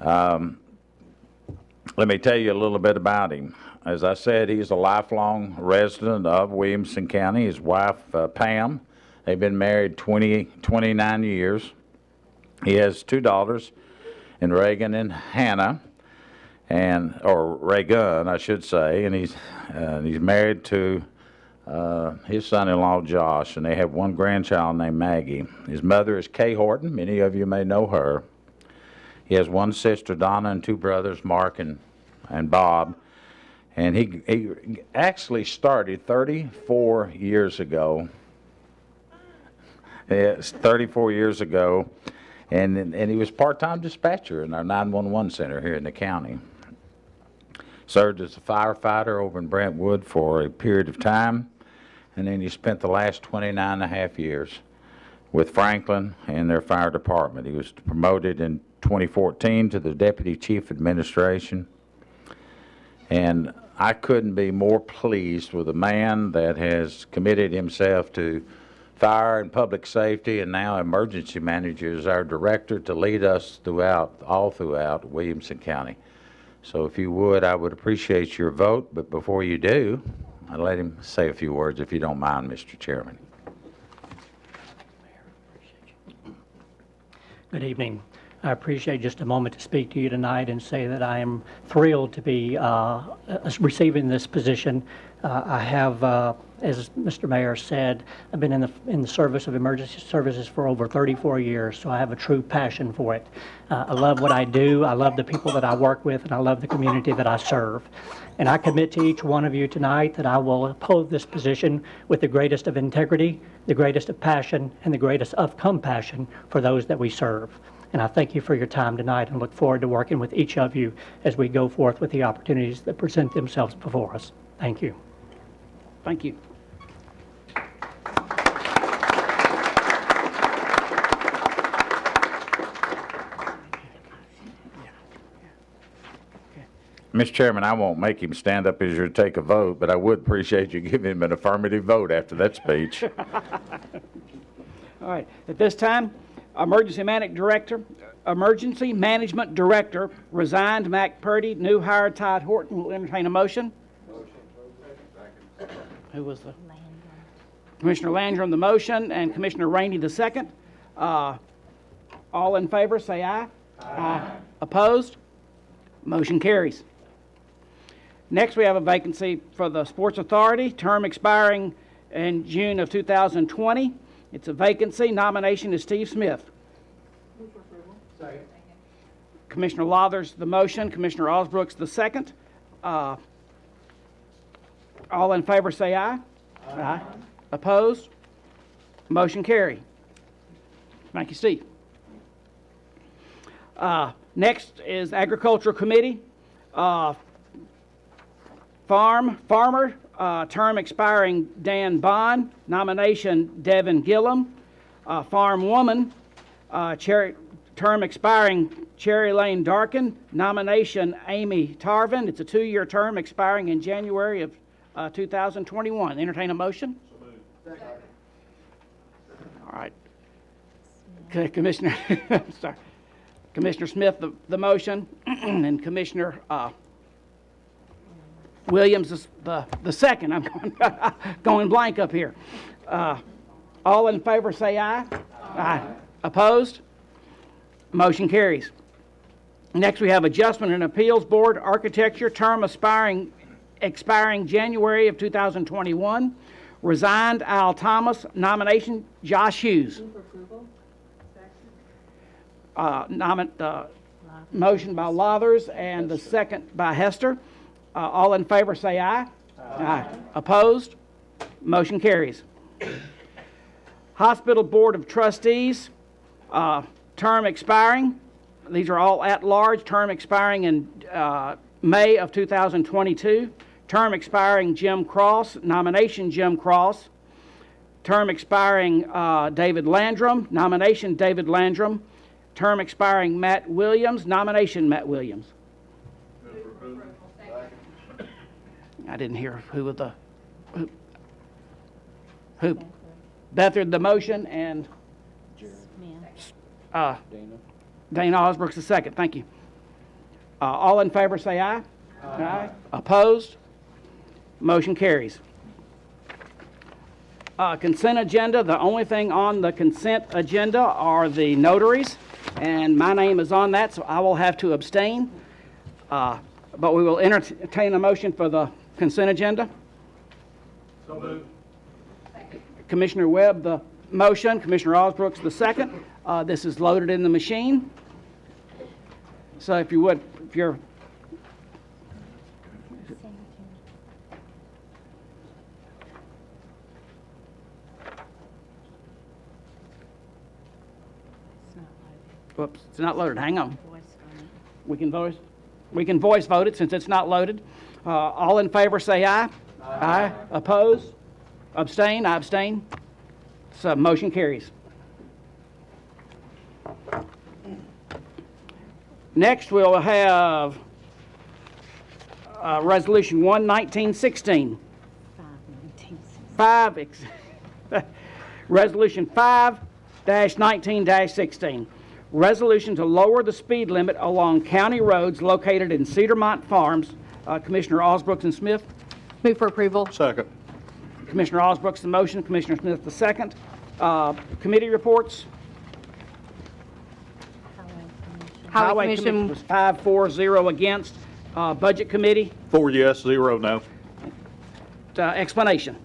let me tell you a little bit about him. As I said, he's a lifelong resident of Williamson County. His wife, Pam, they've been married 29 years. He has two daughters, Reagan and Hannah, or Reagan, I should say, and he's married to his son-in-law, Josh, and they have one grandchild named Maggie. His mother is Kay Horton. Many of you may know her. He has one sister, Donna, and two brothers, Mark and Bob. And he actually started 34 years ago. Yes, 34 years ago. And he was part-time dispatcher in our 911 center here in the county. Served as a firefighter over in Brentwood for a period of time. And then he spent the last 29 and a half years with Franklin and their fire department. He was promoted in 2014 to the Deputy Chief Administration. And I couldn't be more pleased with a man that has committed himself to fire and public safety and now emergency manager as our director to lead us all throughout Williamson County. So if you would, I would appreciate your vote, but before you do, I'd let him say a few words if you don't mind, Mr. Chairman. Good evening. I appreciate just a moment to speak to you tonight and say that I am thrilled to be receiving this position. I have, as Mr. Mayor said, I've been in the service of emergency services for over 34 years, so I have a true passion for it. I love what I do, I love the people that I work with, and I love the community that I serve. And I commit to each one of you tonight that I will uphold this position with the greatest of integrity, the greatest of passion, and the greatest of compassion for those that we serve. And I thank you for your time tonight and look forward to working with each of you as we go forth with the opportunities that present themselves before us. Thank you. Thank you. Mr. Chairman, I won't make him stand up as you take a vote, but I would appreciate you giving him an affirmative vote after that speech. All right. At this time, Emergency Management Director resigned, Mac Purdy. New hire, Todd Horton. Will entertain a motion. Who was the? Commissioner Landrum the motion and Commissioner Rainey the second. All in favor say aye. Aye. Opposed? Motion carries. Next, we have a vacancy for the Sports Authority, term expiring in June of 2020. It's a vacancy. Nomination is Steve Smith. Commissioner Lathers the motion, Commissioner Osbrooks the second. All in favor say aye. Aye. Opposed? Motion carried. Thank you, Steve. Next is Agricultural Committee. Farmer, term expiring Dan Bond. Nomination Devin Gillum. Farm Woman, term expiring Cherry Lane Darkin. Nomination Amy Tarvin. It's a 2-year term expiring in January of 2021. Entertain a motion. All right. Okay, Commissioner, sorry. Commissioner Smith the motion, and Commissioner Williams the second. I'm going blank up here. All in favor say aye. Aye. Opposed? Motion carries. Next we have Adjustment and Appeals Board, Architecture, term expiring January of 2021. Resigned Al Thomas. Nomination Josh Hughes. Motion by Lathers and the second by Hester. All in favor say aye. Aye. Opposed? Motion carries. Hospital Board of Trustees, term expiring. These are all at large, term expiring in May of 2022. Term expiring Jim Cross. Nomination Jim Cross. Term expiring David Landrum. Nomination David Landrum. Term expiring Matt Williams. Nomination Matt Williams. I didn't hear who was the who. Bethard the motion and Dana Osbrooks the second. Thank you. All in favor say aye. Aye. Opposed? Motion carries. Consent agenda. The only thing on the consent agenda are the notaries, and my name is on that, so I will have to abstain. But we will entertain a motion for the consent agenda. So moved. Commissioner Webb the motion, Commissioner Osbrooks the second. This is loaded in the machine. So if you would, if you're whoops, it's not loaded. Hang on. We can voice vote it since it's not loaded. All in favor say aye. Aye. Opposed? Abstain? I abstain. So motion carries. Next, we'll have Resolution 1/1916. Resolution 5-19-16. Resolution to lower the speed limit along county roads located in Cedarmont Farms. Commissioner Osbrooks and Smith. Move for approval. Second. Commissioner Osbrooks the motion, Commissioner Smith the second. Committee reports. Highway Commission was 5-4-0 against. Budget Committee, 4 yes, 0 no. explanation.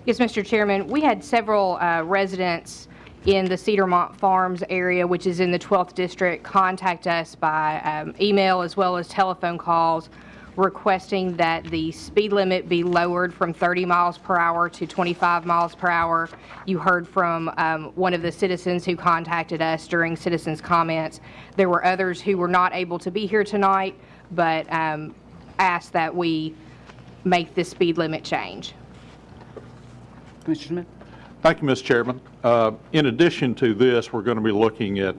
Yes, Mr. Chairman, we had several residents in the Cedarmont Farms area, which is in the 12th District, contact us by email as well as telephone calls requesting that the speed limit be lowered from 30 miles per hour to 25 miles per hour. You heard from one of the citizens who contacted us during citizens' comments. There were others who were not able to be here tonight, but asked that we make the speed limit change. Commissioner Smith? Thank you, Mr. Chairman. In addition to this, we're going to be looking at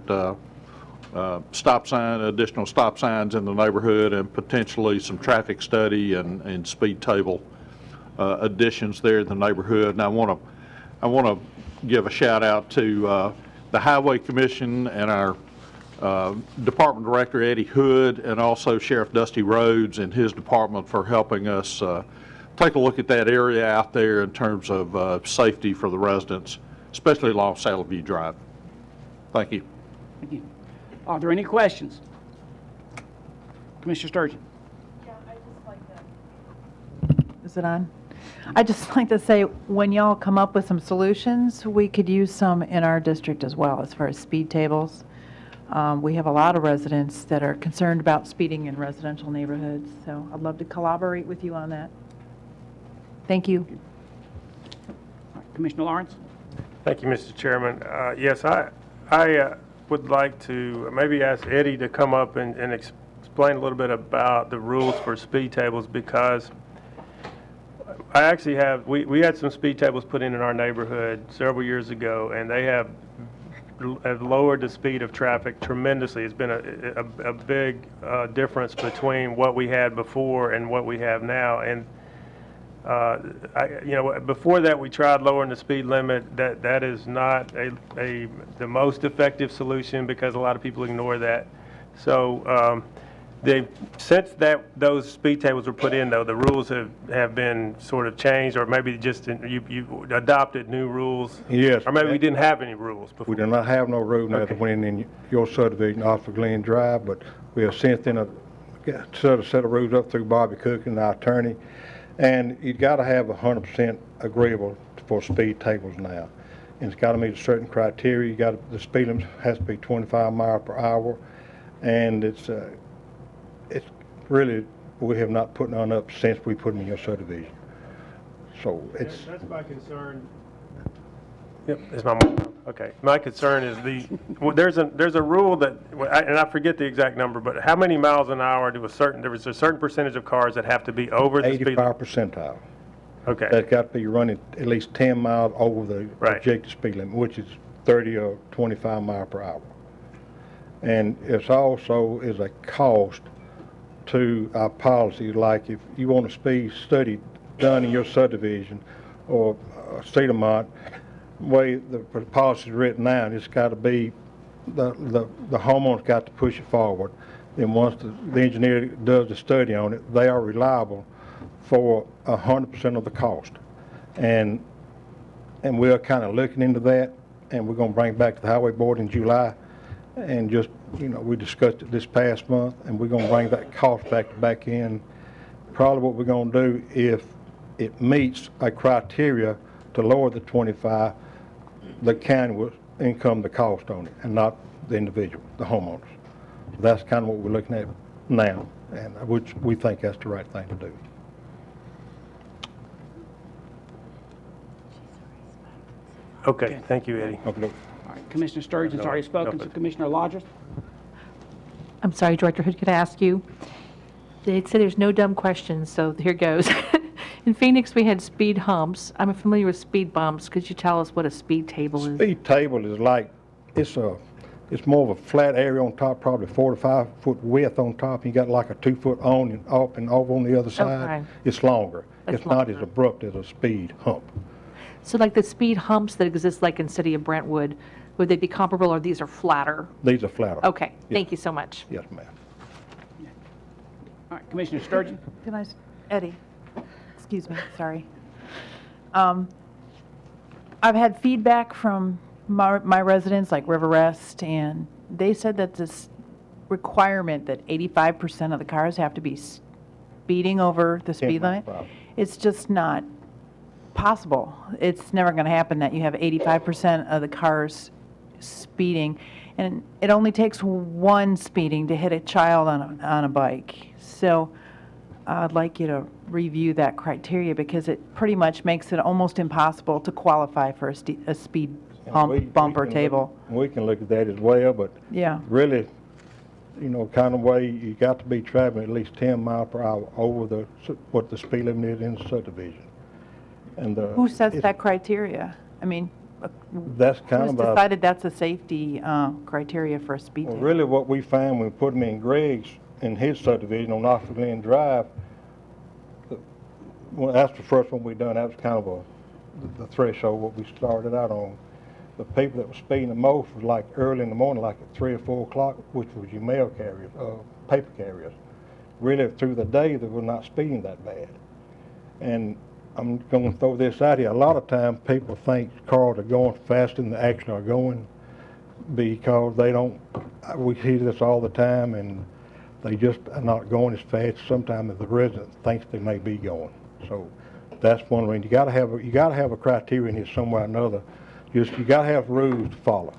additional stop signs in the neighborhood and potentially some traffic study and speed table additions there in the neighborhood. And I want to give a shout out to the Highway Commission and our Department Director Eddie Hood, and also Sheriff Dusty Rhodes and his department for helping us take a look at that area out there in terms of safety for the residents, especially along Saddle View Drive. Thank you. Thank you. Are there any questions? Commissioner Sturgeon. Is it on? I'd just like to say, when y'all come up with some solutions, we could use some in our district as well, as far as speed tables. We have a lot of residents that are concerned about speeding in residential neighborhoods, so I'd love to collaborate with you on that. Thank you. Commissioner Lawrence. Thank you, Mr. Chairman. Yes, I would like to maybe ask Eddie to come up and explain a little bit about the rules for speed tables, because I actually we had some speed tables put in our neighborhood several years ago, and they have lowered the speed of traffic tremendously. It's been a big difference between what we had before and what we have now. And before that, we tried lowering the speed limit. That is not the most effective solution, because a lot of people ignore that. So since those speed tables were put in, though, the rules have been sort of changed, or maybe just you adopted new rules. Yes. Or maybe we didn't have any rules before. We do not have no rule now that went in your subdivision off of Glen Drive, but we have since then set a rules up through Bobby Cook and our attorney. And you got to have 100% agreeable for speed tables now. And it's got to meet a certain criteria. The speed limit has to be 25 miles per hour. And it's really, we have not put none up since we put them in your subdivision. So it's... That's my concern. Yep, it's my okay. My concern is there's a rule that, and I forget the exact number, but how many miles an hour there was a certain percentage of cars that have to be over the speed 85 percentile. Okay. That's got to be running at least 10 miles over the projected speed limit, which is 30 or 25 miles per hour. And it's also is a cost to our policy. Like if you want a speed study done in your subdivision or Cedarmont, way the policy is written now, it's got to be the homeowner's got to push it forward. Then once the engineer does the study on it, they are reliable for 100% of the cost. And we're kind of looking into that, and we're going to bring it back to the Highway Board in July. And just, we discussed it this past month, and we're going to bring that cost back in. Probably what we're going to do, if it meets a criteria to lower the 25, the county will income the cost on it, and not the individual, the homeowners. That's kind of what we're looking at now, and which we think that's the right thing to do. Okay, thank you, Eddie. Okay. All right, Commissioner Sturgeon's already spoken, so Commissioner Lodgers. I'm sorry, Director Hood, could I ask you? They said there's no dumb questions, so here goes. In Phoenix, we had speed humps. I'm familiar with speed bumps. Could you tell us what a speed table is? Speed table is like, it's a it's more of a flat area on top, probably 4 to 5 foot width on top. You got like a 2 foot on and up and over on the other side. Okay. It's longer. It's It's not as longer. abrupt as a speed hump. So like the speed humps that exist like in city of Brentwood, would they be comparable or these are flatter? These are flatter. Okay, Yes. thank you so much. Yes, ma'am. All right, Commissioner Sturgeon? Can I, Eddie, excuse me, sorry. I've had feedback from my residents, like River Rest, and they said that this requirement that 85% of the cars have to be speeding over the 10 speed miles limit, per hour. it's just not possible. It's never going to happen that you have 85% of the cars speeding, and it only takes one speeding to hit a child on a bike. So I'd like you to review that criteria because it pretty much makes it almost impossible to qualify for a speed bump or table. We can look at that as well, but Yeah. really, you know, kind of way, you got to be traveling at least 10 miles per hour over what the speed limit is in the subdivision. And Who sets that criteria? I mean, that's kind who's of decided that's a safety criteria for a speed well, table? really what we found when we put them in Greg's, in his subdivision on Oxford Glen Drive, well, that's the first one we done. That was kind of the threshold what we started out on. The people that were speeding the most was like early in the morning, like at 3 or 4 o'clock, which was your mail carriers, paper carriers. Really, through the day, they were not speeding that bad. And I'm going to throw this out here. A lot of times, people think cars are going faster than they actually are going because they don't. We see this all the time, and they just are not going as fast sometimes as the resident thinks they may be going. So that's one reason. You got to have a criteria in here somewhere or another. You got to have rules to follow,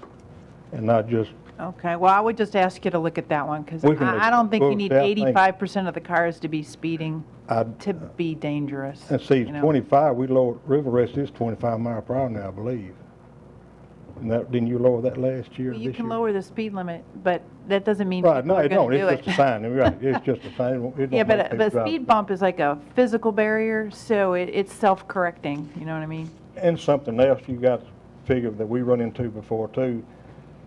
and not just. Okay, well, I would just ask you to look at that one because We can look I don't think at you need that thing. 85% of the cars to be speeding to be dangerous. And see, you know? 25. We lowered River Rest is 25 miles per hour now, I believe. And didn't you lower that last year? Well, you this can year? lower the speed limit, but that doesn't mean Right, people no, are it going don't. to do It's it. just a sign. Right, it's just a sign. It don't Yeah, make but people a drive. speed bump is like a physical barrier, so it's self-correcting, you know what I mean? And something else you got to figure that we run into before too,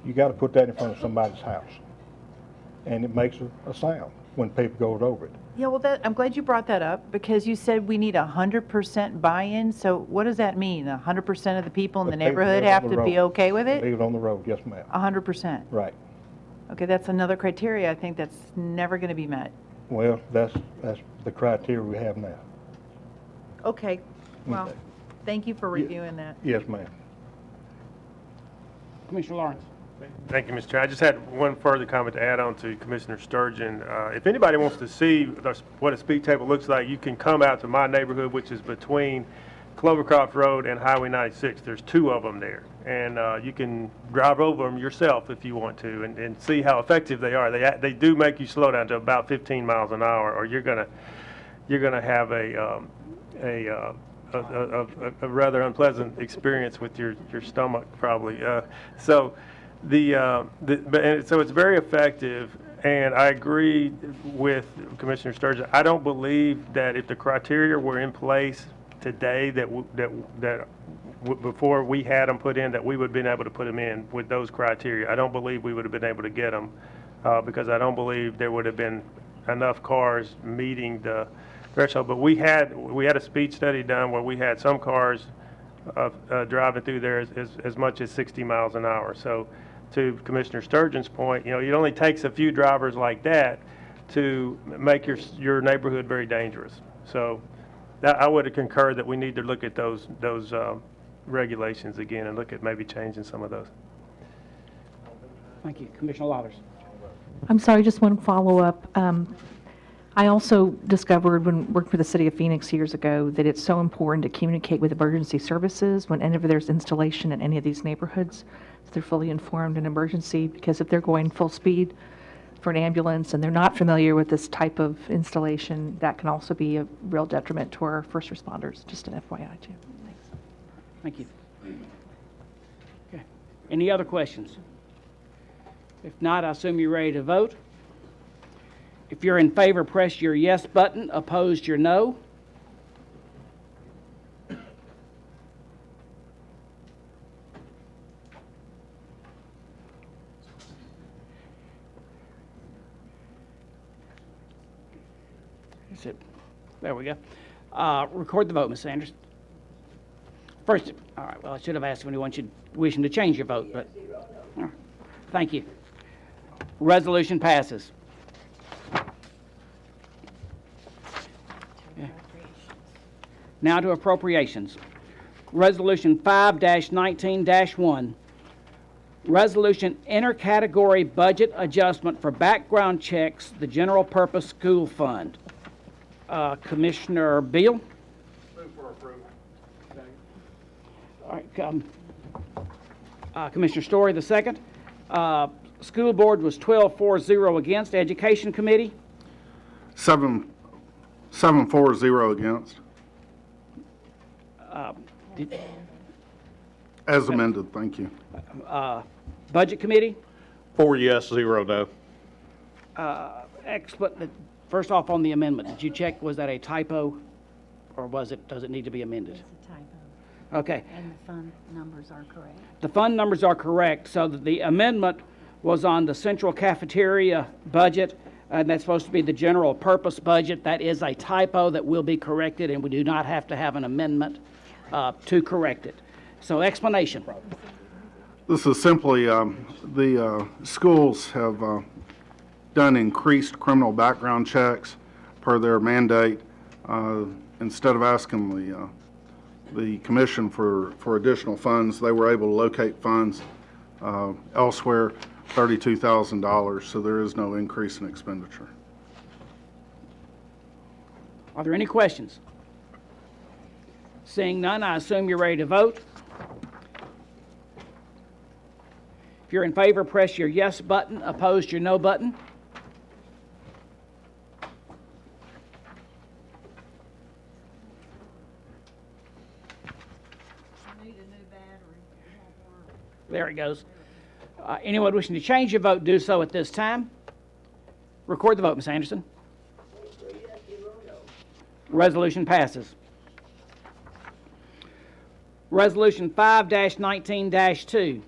you got to put that in front of somebody's house. And it makes a sound when people goes over it. Yeah, well, I'm glad you brought that up because you said we need 100% buy-in, so what does that mean? 100% of the people in the people neighborhood live on have the to be road. okay with it? Leave it on the road, yes ma'am. 100%. Right. Okay, that's another criteria I think that's never going to be met. Well, that's the criteria we have now. Okay, well, Okay. thank you for reviewing that. Yes ma'am. Commissioner Lawrence? Thank you, Mr. Chair. I just had one further comment to add on to Commissioner Sturgeon. If anybody wants to see what a speed table looks like, you can come out to my neighborhood, which is between Clovercroft Road and Highway 96. There's 2 of them there, and you can drive over them yourself if you want to and see how effective they are. They do make you slow down to about 15 miles an hour, or you're gonna have a rather unpleasant experience with your stomach probably. So it's very effective, and I agree with Commissioner Sturgeon. I don't believe that if the criteria were in place today before we had them put in, that we would have been able to put them in with those criteria. I don't believe we would have been able to get them because I don't believe there would have been enough cars meeting the threshold. But we had a speed study done where we had some cars driving through there as much as 60 miles an hour. So to Commissioner Sturgeon's point, you know, it only takes a few drivers like that to make your neighborhood very dangerous. So I would concur that we need to look at those regulations again and look at maybe changing some of those. Thank you. Commissioner Lathers? I'm sorry, just one follow-up. I also discovered when working for the city of Phoenix years ago that it's so important to communicate with emergency services whenever there's installation in any of these neighborhoods, so they're fully informed in emergency, because if they're going full speed for an ambulance and they're not familiar with this type of installation, that can also be a real detriment to our first responders. Just an FYI too. Thanks. Thank you. Okay. Any other questions? If not, I assume you're ready to vote. If you're in favor, press your yes button. Opposed, your no. That's it. There we go. Record the vote, Ms. Sanders. First, all right, well, I should have asked if anyone wishing to change your vote, but thank you. Resolution passes. Yeah. Now to appropriations. Resolution 5-19-1. Resolution intercategory budget adjustment for background checks, the general purpose school fund. Commissioner Beal? Move for approval. All right, Commissioner Story, the second. School board was 12-4-0 against. Education committee? 7-4-0 against. As amended, thank you. Budget committee? 4 yes, 0 no. Excellent. First off, on the amendment, did you check, was that a typo, or does it need to be amended? It's a typo. Okay. And the fund numbers are correct. The fund numbers are correct, so that the amendment was on the central cafeteria budget, and that's supposed to be the general purpose budget. That is a typo that will be corrected, and we do not have to have an amendment to correct it. So explanation. This is simply, the schools have done increased criminal background checks per their mandate. Instead of asking the commission for additional funds, they were able to locate funds elsewhere, $32,000, so there is no increase in expenditure. Are there any questions? Seeing none, I assume you're ready to vote. If you're in favor, press your yes button. Opposed, your no button. There it goes. Anyone wishing to change your vote, do so at this time. Record the vote, Ms. Anderson. Resolution passes. Resolution 5-19-2.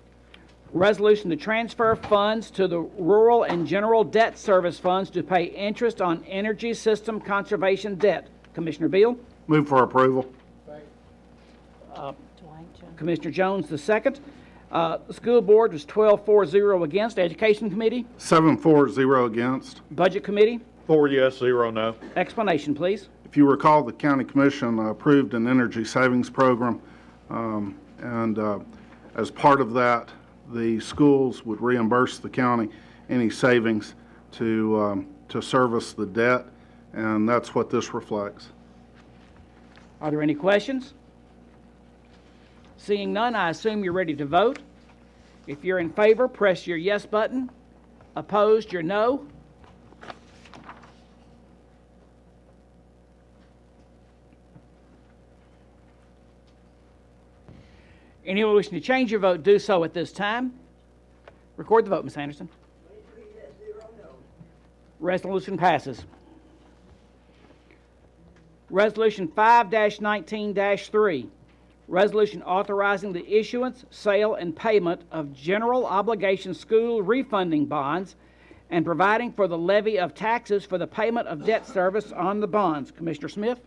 Resolution to transfer funds to the Rural and General Debt Service Funds to pay interest on energy system conservation debt. Commissioner Beal? Move for approval. Commissioner Jones, the second. The school board was 12-4-0 against. Education committee? 7-4-0 against. Budget committee? 4 yes, 0 no. Explanation, please. If you recall, the county commission approved an energy savings program, and as part of that, the schools would reimburse the county any savings to service the debt, and that's what this reflects. Are there any questions? Seeing none, I assume you're ready to vote. If you're in favor, press your yes button. Opposed, your no. Anyone wishing to change your vote, do so at this time. Record the vote, Ms. Anderson. Resolution passes. Resolution 5-19-3. Resolution authorizing the issuance, sale, and payment of general obligation school refunding bonds and providing for the levy of taxes for the payment of debt service on the bonds. Commissioner Smith?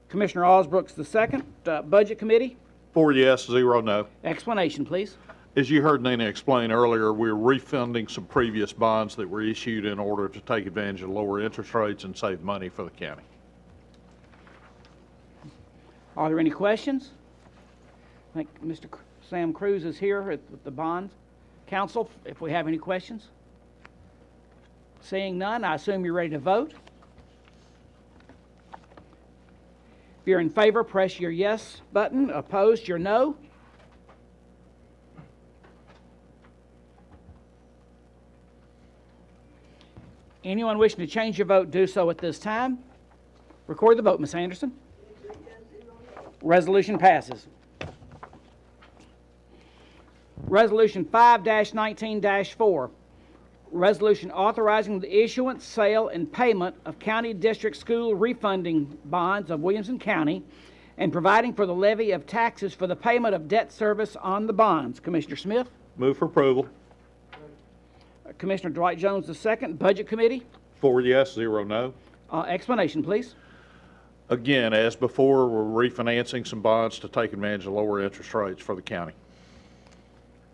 Commissioner Osbrooks, the second. Budget committee? 4 yes, 0 no. Explanation, please. As you heard Nina explain earlier, we're refunding some previous bonds that were issued in order to take advantage of lower interest rates and save money for the county. Are there any questions? I think Mr. Sam Cruz is here with the bonds. Council, if we have any questions? Seeing none, I assume you're ready to vote. If you're in favor, press your yes button. Opposed, your no. Anyone wishing to change your vote, do so at this time. Record the vote, Ms. Anderson. Resolution passes. Resolution 5-19-4. Resolution authorizing the issuance, sale, and payment of county district school refunding bonds of Williamson County and providing for the levy of taxes for the payment of debt service on the bonds. Commissioner Smith? Move for approval. Commissioner Dwight Jones II. Budget committee? 4 yes, 0 no. Explanation, please. Again, as before, we're refinancing some bonds to take advantage of lower interest rates for the county.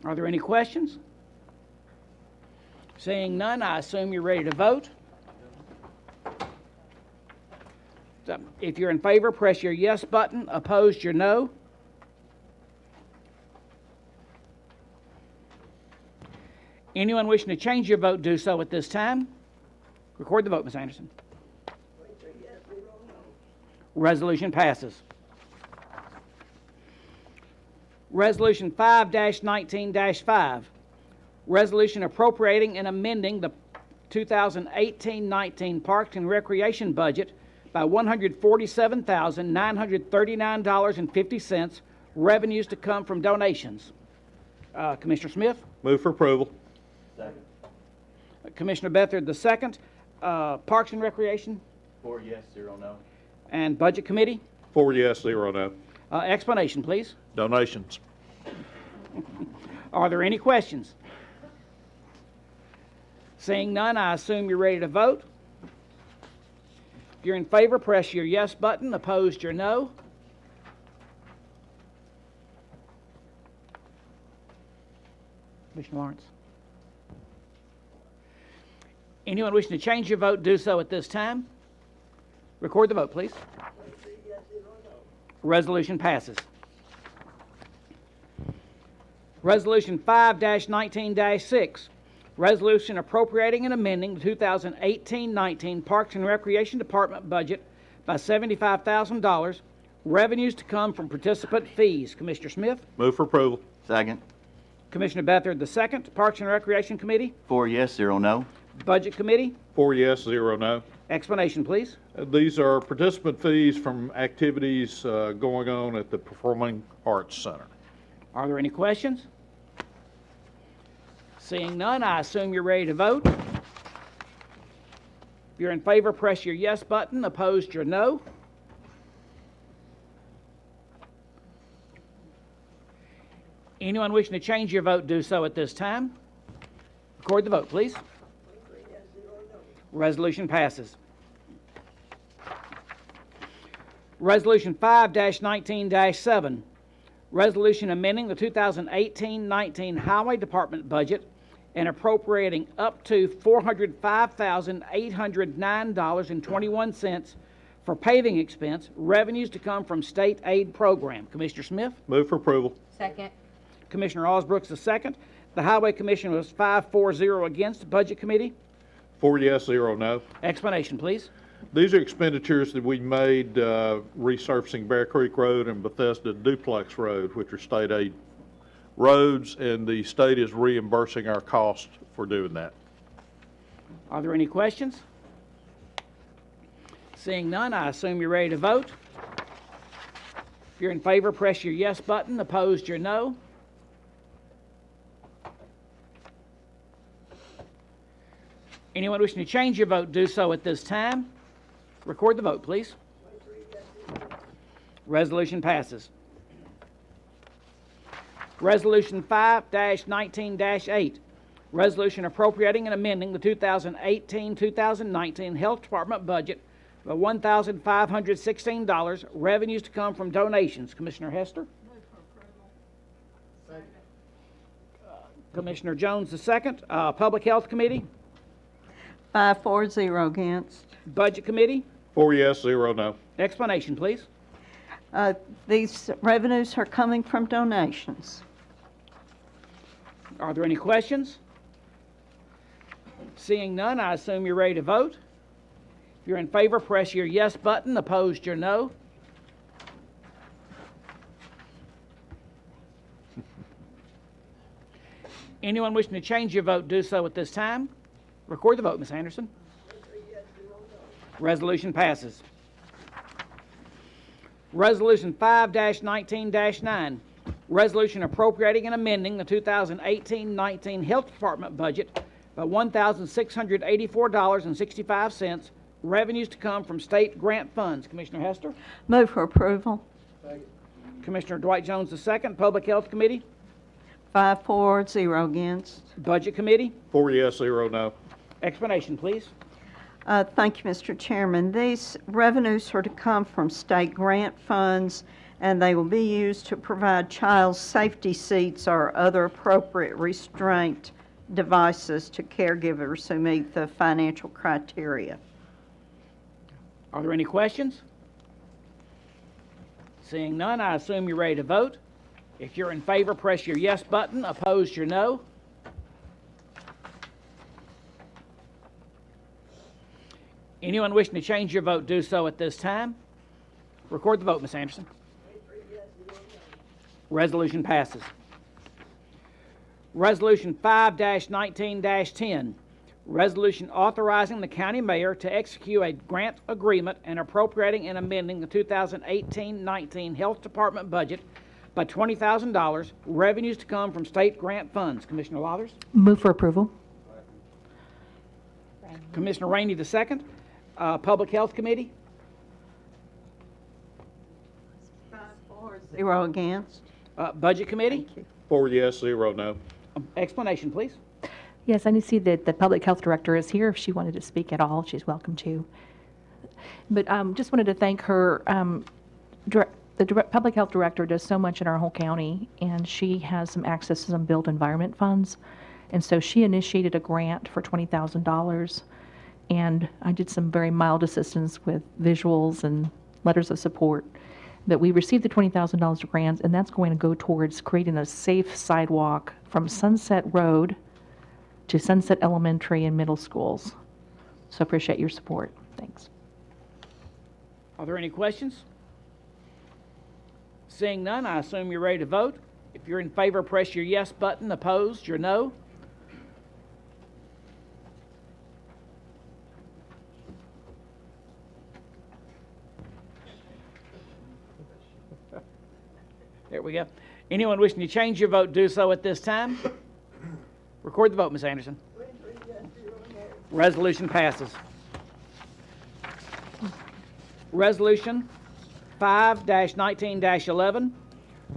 Are there any questions? Seeing none, I assume you're ready to vote. So, if you're in favor, press your yes button. Opposed, your no. Anyone wishing to change your vote, do so at this time. Record the vote, Ms. Anderson. Resolution passes. Resolution 5-19-5. Resolution appropriating and amending the 2018-19 Parks and Recreation budget by $147,939.50, revenues to come from donations. Commissioner Smith? Move for approval. Second. Commissioner Beathard, the second. Parks and Recreation? 4 yes, 0 no. And Budget Committee? 4 yes, 0 no. Explanation, please. Donations. Are there any questions? Seeing none, I assume you're ready to vote. If you're in favor, press your yes button. Opposed, your no. Commissioner Lawrence. Anyone wishing to change your vote, do so at this time. Record the vote, please. Resolution passes. Resolution 5-19-6. Resolution appropriating and amending the 2018-19 Parks and Recreation Department budget by $75,000. Revenues to come from participant fees. Commissioner Smith? Move for approval. Second. Commissioner Beathard, the second. Parks and Recreation Committee? 4 yes, 0 no. Budget Committee? 4 yes, 0 no. Explanation, please. These are participant fees from activities going on at the Performing Arts Center. Are there any questions? Seeing none, I assume you're ready to vote. If you're in favor, press your yes button. Opposed, your no. Anyone wishing to change your vote, do so at this time. Record the vote, please. Resolution passes. Resolution 5-19-7. Resolution amending the 2018-19 Highway Department budget and appropriating up to $405,809.21 for paving expense, revenues to come from state aid program. Commissioner Smith? Move for approval. Second. Commissioner Osbrooks the second. The Highway Commission was 5-4-0 against. Budget Committee? 4 yes, 0 no. Explanation, please. These are expenditures that we made resurfacing Bear Creek Road and Bethesda Duplex Road, which are state aid roads, and the state is reimbursing our cost for doing that. Are there any questions? Seeing none, I assume you're ready to vote. If you're in favor, press your yes button. Opposed, your no. Anyone wishing to change your vote, do so at this time. Record the vote, please. Resolution passes. Resolution 5-19-8. Resolution appropriating and amending the 2018-2019 Health Department budget by $1,516. Revenues to come from donations. Commissioner Hester? Commissioner Jones the second. Public Health Committee? 5-4-0 against. Budget Committee? 4 yes, 0 no. Explanation, please. These revenues are coming from donations. Are there any questions? Seeing none, I assume you're ready to vote. If you're in favor, press your yes button. Opposed, your no. Anyone wishing to change your vote, do so at this time. Record the vote, Ms. Anderson. Resolution passes. Resolution 5-19-9. Resolution appropriating and amending the 2018-19 Health Department budget by $1,684.65. Revenues to come from state grant funds. Commissioner Hester? Move for approval. Commissioner Dwight Jones II, Public Health Committee? 5-4-0 against. Budget Committee? 4 yes, 0 no. Explanation, please. Thank you, Mr. Chairman. These revenues are to come from state grant funds, and they will be used to provide child safety seats or other appropriate restraint devices to caregivers who meet the financial criteria. Are there any questions? Seeing none, I assume you're ready to vote. If you're in favor, press your yes button. Opposed, your no. Anyone wishing to change your vote, do so at this time. Record the vote, Ms. Anderson. Resolution passes. Resolution 5-19-10, resolution authorizing the county mayor to execute a grant agreement and appropriating and amending the 2018-19 Health Department budget by $20,000, revenues to come from state grant funds. Commissioner Lathers? Move for approval. Commissioner Rainey the second. Public Health Committee? 5-4-0 against. Budget Committee? 4 yes, 0 no. Explanation, please. Yes, I need to see that the Public Health Director is here. If she wanted to speak at all, she's welcome to. But just wanted to thank her. Public Health Director does so much in our whole county, and she has some access to some built environment funds. And so she initiated a grant for $20,000, and I did some very mild assistance with visuals and letters of support. But we received the $20,000 grant, and that's going to go towards creating a safe sidewalk from Sunset Road to Sunset Elementary and middle schools. So appreciate your support. Thanks. Are there any questions? Seeing none, I assume you're ready to vote. If you're in favor, press your yes button. Opposed, your no. There we go. Anyone wishing to change your vote, do so at this time. Record the vote, Ms. Anderson. Resolution passes. Resolution 5-19-11,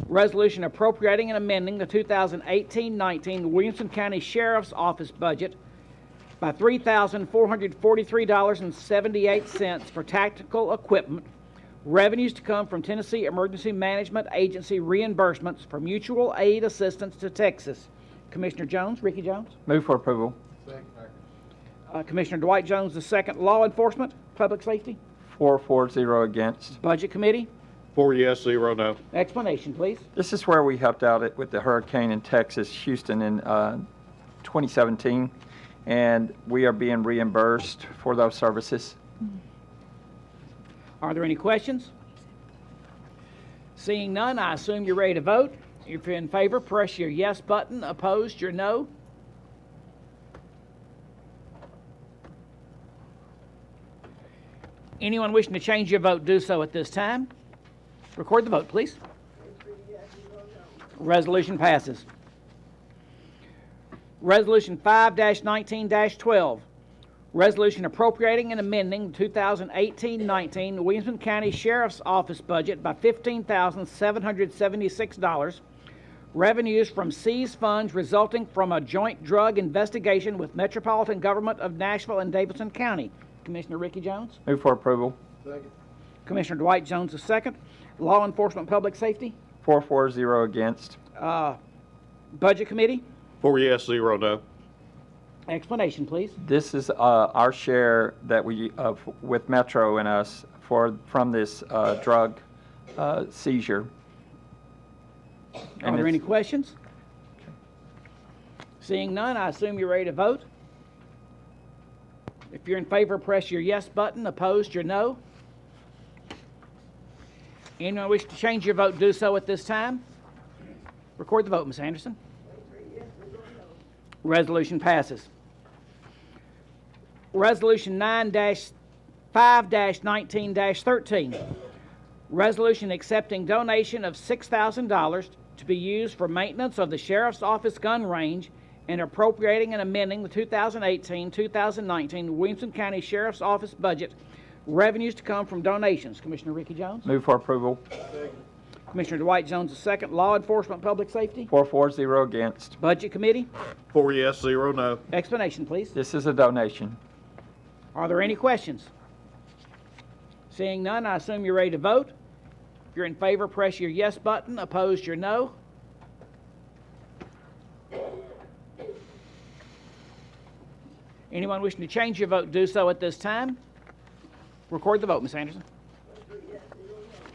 resolution appropriating and amending the 2018-19 Williamson County Sheriff's Office budget by $3,443.78 for tactical equipment, revenues to come from Tennessee Emergency Management Agency reimbursements for mutual aid assistance to Texas. Commissioner Jones, Ricky Jones. Move for approval. Commissioner Dwight Jones, the second. Law Enforcement, Public Safety. 4-0 against. Budget Committee. 4 yes, 0 no. Explanation, please. This is where we helped out with the hurricane in Texas, Houston in 2017, and we are being reimbursed for those services. Are there any questions? Seeing none, I assume you're ready to vote. If you're in favor, press your yes button. Opposed, your no. Anyone wishing to change your vote, do so at this time. Record the vote, please. Resolution passes. Resolution 5-19-12, resolution appropriating and amending the 2018-19 Williamson County Sheriff's Office budget by $15,776, revenues from seized funds resulting from a joint drug investigation with Metropolitan Government of Nashville and Davidson County. Commissioner Ricky Jones. Move for approval. Second. Commissioner Dwight Jones the second. Law Enforcement, Public Safety. 4-0 against. Budget Committee. 4 yes, 0 no. Explanation, please. This is our share that we with Metro and us from this drug seizure. Are there any questions? Seeing none, I assume you're ready to vote. If you're in favor, press your yes button. Opposed, your no. Anyone wish to change your vote, do so at this time. Record the vote, Ms. Anderson. Resolution passes. Resolution 5-19-13, resolution accepting donation of $6,000 to be used for maintenance of the Sheriff's Office gun range and appropriating and amending the 2018-2019 Williamson County Sheriff's Office budget, revenues to come from donations. Commissioner Ricky Jones. Move for approval. Commissioner Dwight Jones the second. Law Enforcement, Public Safety. 4-0 against. Budget Committee. 4 yes, 0 no. Explanation, please. This is a donation. Are there any questions? Seeing none, I assume you're ready to vote. If you're in favor, press your yes button. Opposed, your no. Anyone wishing to change your vote, do so at this time. Record the vote, Ms. Anderson.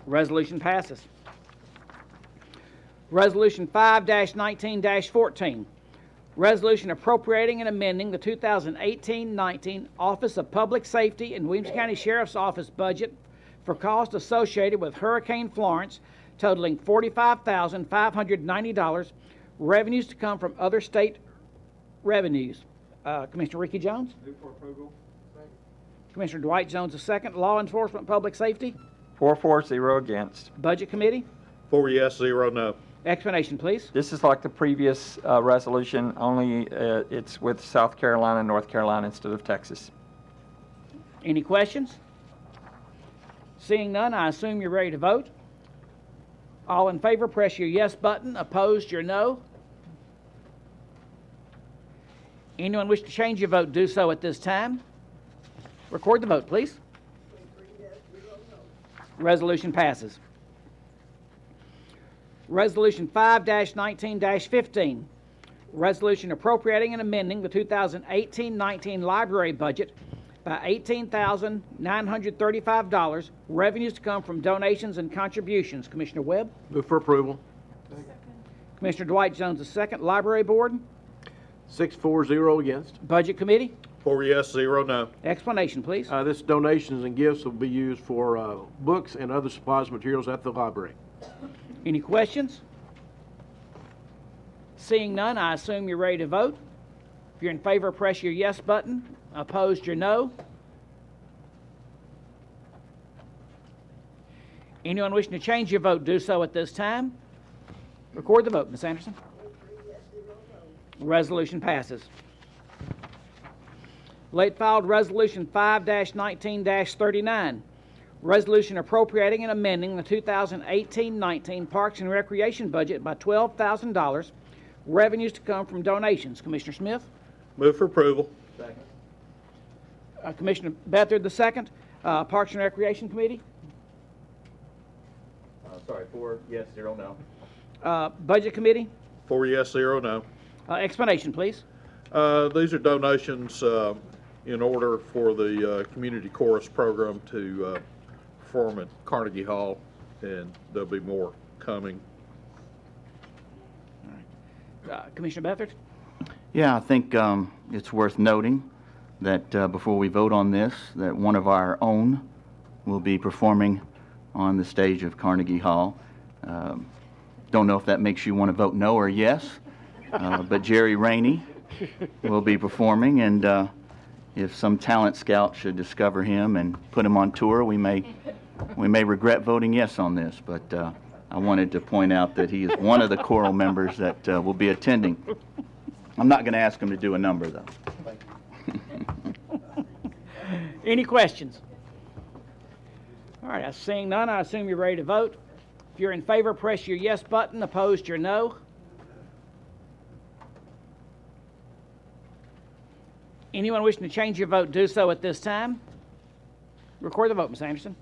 Resolution passes. Resolution 5-19-14. Resolution appropriating and amending the 2018-19 Office of Public Safety and Williamson County Sheriff's Office budget for costs associated with Hurricane Florence totaling $45,590, revenues to come from other state revenues. Commissioner Ricky Jones? Move for approval. Commissioner Dwight Jones II. Law Enforcement Public Safety? 4 0 against. Budget Committee? 4 yes, 0 no. Explanation, please. This is like the previous resolution, only it's with South Carolina and North Carolina instead of Texas. Any questions? Seeing none, I assume you're ready to vote. All in favor, press your yes button. Opposed, your no. Anyone wish to change your vote, do so at this time. Record the vote, please. Resolution passes. Resolution 5-19-15. Resolution appropriating and amending the 2018-19 library budget by $18,935, revenues to come from donations and contributions. Commissioner Webb? Move for approval. Commissioner Dwight Jones II. Library Board? 6-4-0 against. Budget Committee? 4 yes, 0 no. Explanation, please. This donations and gifts will be used for books and other supplies and materials at the library. Any questions? Seeing none, I assume you're ready to vote. If you're in favor, press your yes button. Opposed, your no. Anyone wishing to change your vote, do so at this time. Record the vote, Ms. Anderson. Resolution passes. Late filed Resolution 5-19-39. Resolution appropriating and amending the 2018-19 Parks and Recreation budget by $12,000, revenues to come from donations. Commissioner Smith? Move for approval. Second. Commissioner Beathard II. Parks and Recreation Committee? Sorry, 4 yes, 0 no. Budget Committee? 4 yes, 0 no. Explanation, please. These are donations in order for the community chorus program to perform at Carnegie Hall, and there'll be more coming. Commissioner Beathard? Yeah, I think it's worth noting that before we vote on this, that one of our own will be performing on the stage of Carnegie Hall. Don't know if that makes you want to vote no or yes, but Jerry Rainey will be performing, and if some talent scout should discover him and put him on tour, we may regret voting yes on this, but I wanted to point out that he is one of the choral members that will be attending. I'm not going to ask him to do a number, though. Any questions? All right, seeing none, I assume you're ready to vote. If you're in favor, press your yes button. Opposed, your no. Anyone wishing to change your vote, do so at this time. Record the vote, Ms. Anderson.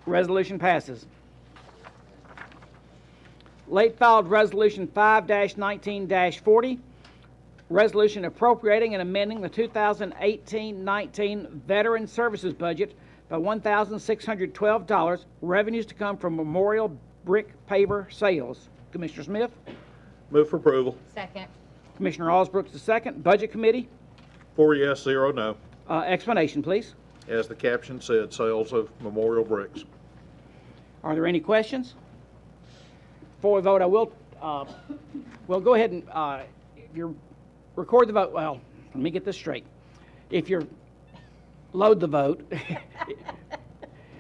Resolution passes. Late filed Resolution 5-19-40. Resolution appropriating and amending the 2018-19 Veteran Services budget by $1,612, revenues to come from memorial brick paver sales. Commissioner Smith? Move for approval. Second. Commissioner Osbrooks II. Budget Committee? 4 yes, 0 no. Explanation, please. As the caption said, sales of memorial bricks. Are there any questions? Before we vote, I will, well, go ahead and, if you record the vote, well, let me get this straight. If you're, load the vote.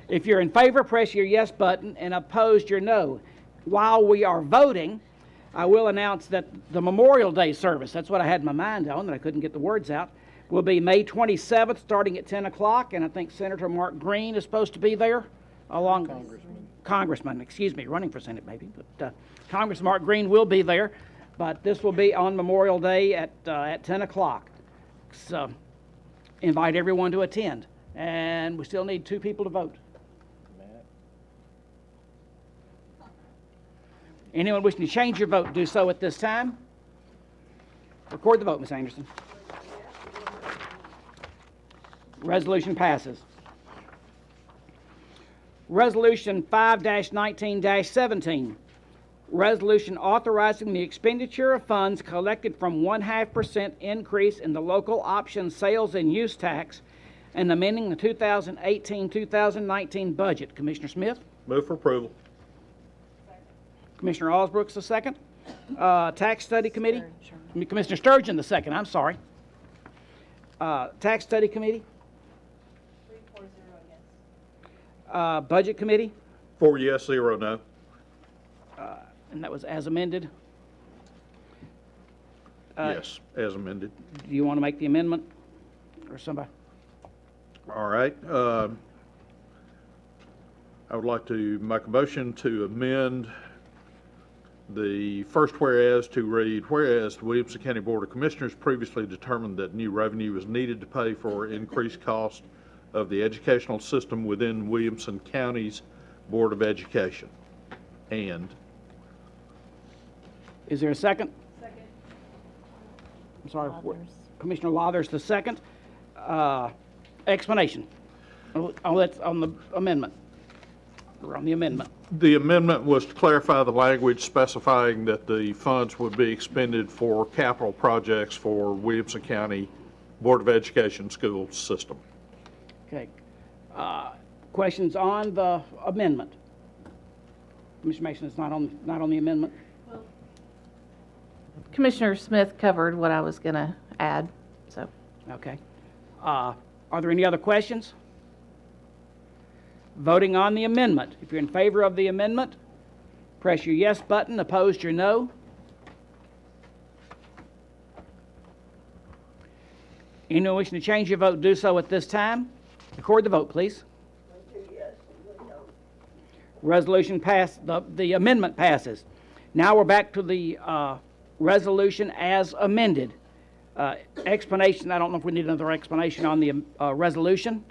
If you're in favor, press your yes button, and opposed, your no. While we are voting, I will announce that the Memorial Day service, that's what I had my mind on, and I couldn't get the words out, will be May 27th, starting at 10 o'clock, and I think Senator Mark Green is supposed to be there, along... Congressman, excuse me, running for Senate maybe, but Congressman Mark Green will be there, but this will be on Memorial Day at 10 o'clock. So, invite everyone to attend. And we still need 2 people to vote. Anyone wishing to change your vote, do so at this time. Record the vote, Ms. Anderson. Resolution passes. Resolution 5-19-17. Resolution authorizing the expenditure of funds collected from 0.5% increase in the local option sales and use tax and amending the 2018-2019 budget. Commissioner Smith? Move for approval. Commissioner Osbrooks the second. Tax Study Committee? Commissioner Sturgeon the second, I'm sorry. Tax Study Committee? 3-4-0 yes. Budget Committee? 4 yes, 0 no. And that was as amended. Yes, as amended. Do you want to make the amendment or somebody? All right. I would like to make a motion to amend the first whereas to read, whereas the Williamson County Board of Commissioners previously determined that new revenue was needed to pay for increased cost of the educational system within Williamson County's Board of Education. And. Is there a second? Second. I'm sorry. Commissioner Lathers the second. Explanation. That's on the amendment. Or on the amendment. The amendment was to clarify the language specifying that the funds would be expended for capital projects for Williamson County Board of Education school system. Okay. Questions on the amendment? Commissioner Mason, it's not on the amendment? Commissioner Smith covered what I was going to add, so. Okay. Are there any other questions? Voting on the amendment. If you're in favor of the amendment, press your yes button. Opposed, your no. Anyone wishing to change your vote, do so at this time. Record the vote, please. Resolution passed. The amendment passes. Now we're back to the resolution as amended. Explanation. I don't know if we need another explanation on the resolution.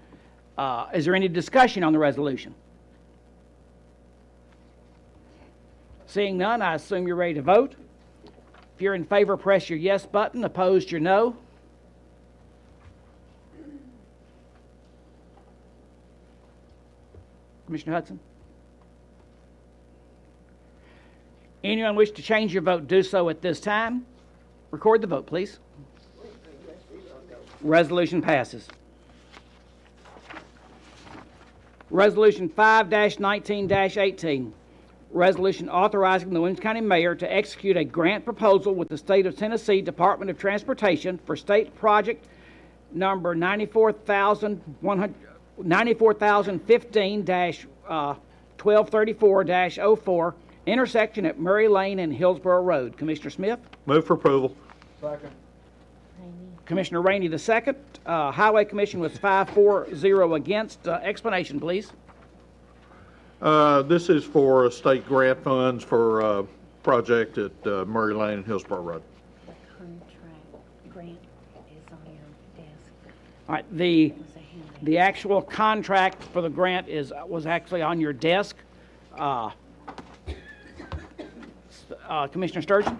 Is there any discussion on the resolution? Seeing none, I assume you're ready to vote. If you're in favor, press your yes button. Opposed, your no. Commissioner Hudson? Anyone wish to change your vote, do so at this time. Record the vote, please. Resolution passes. Resolution 5-19-18. Resolution authorizing the Williamson County Mayor to execute a grant proposal with the State of Tennessee Department of Transportation for state project number 94,015-1234-04, intersection at Murray Lane and Hillsborough Road. Commissioner Smith? Move for approval. Second. Commissioner Rainey the second. Highway Commission was 5-4-0 against. Explanation, please. This is for state grant funds for a project at Murray Lane and Hillsborough Road. The contract grant is on your desk. All right, the actual contract for the grant was actually on your desk. Commissioner Sturgeon?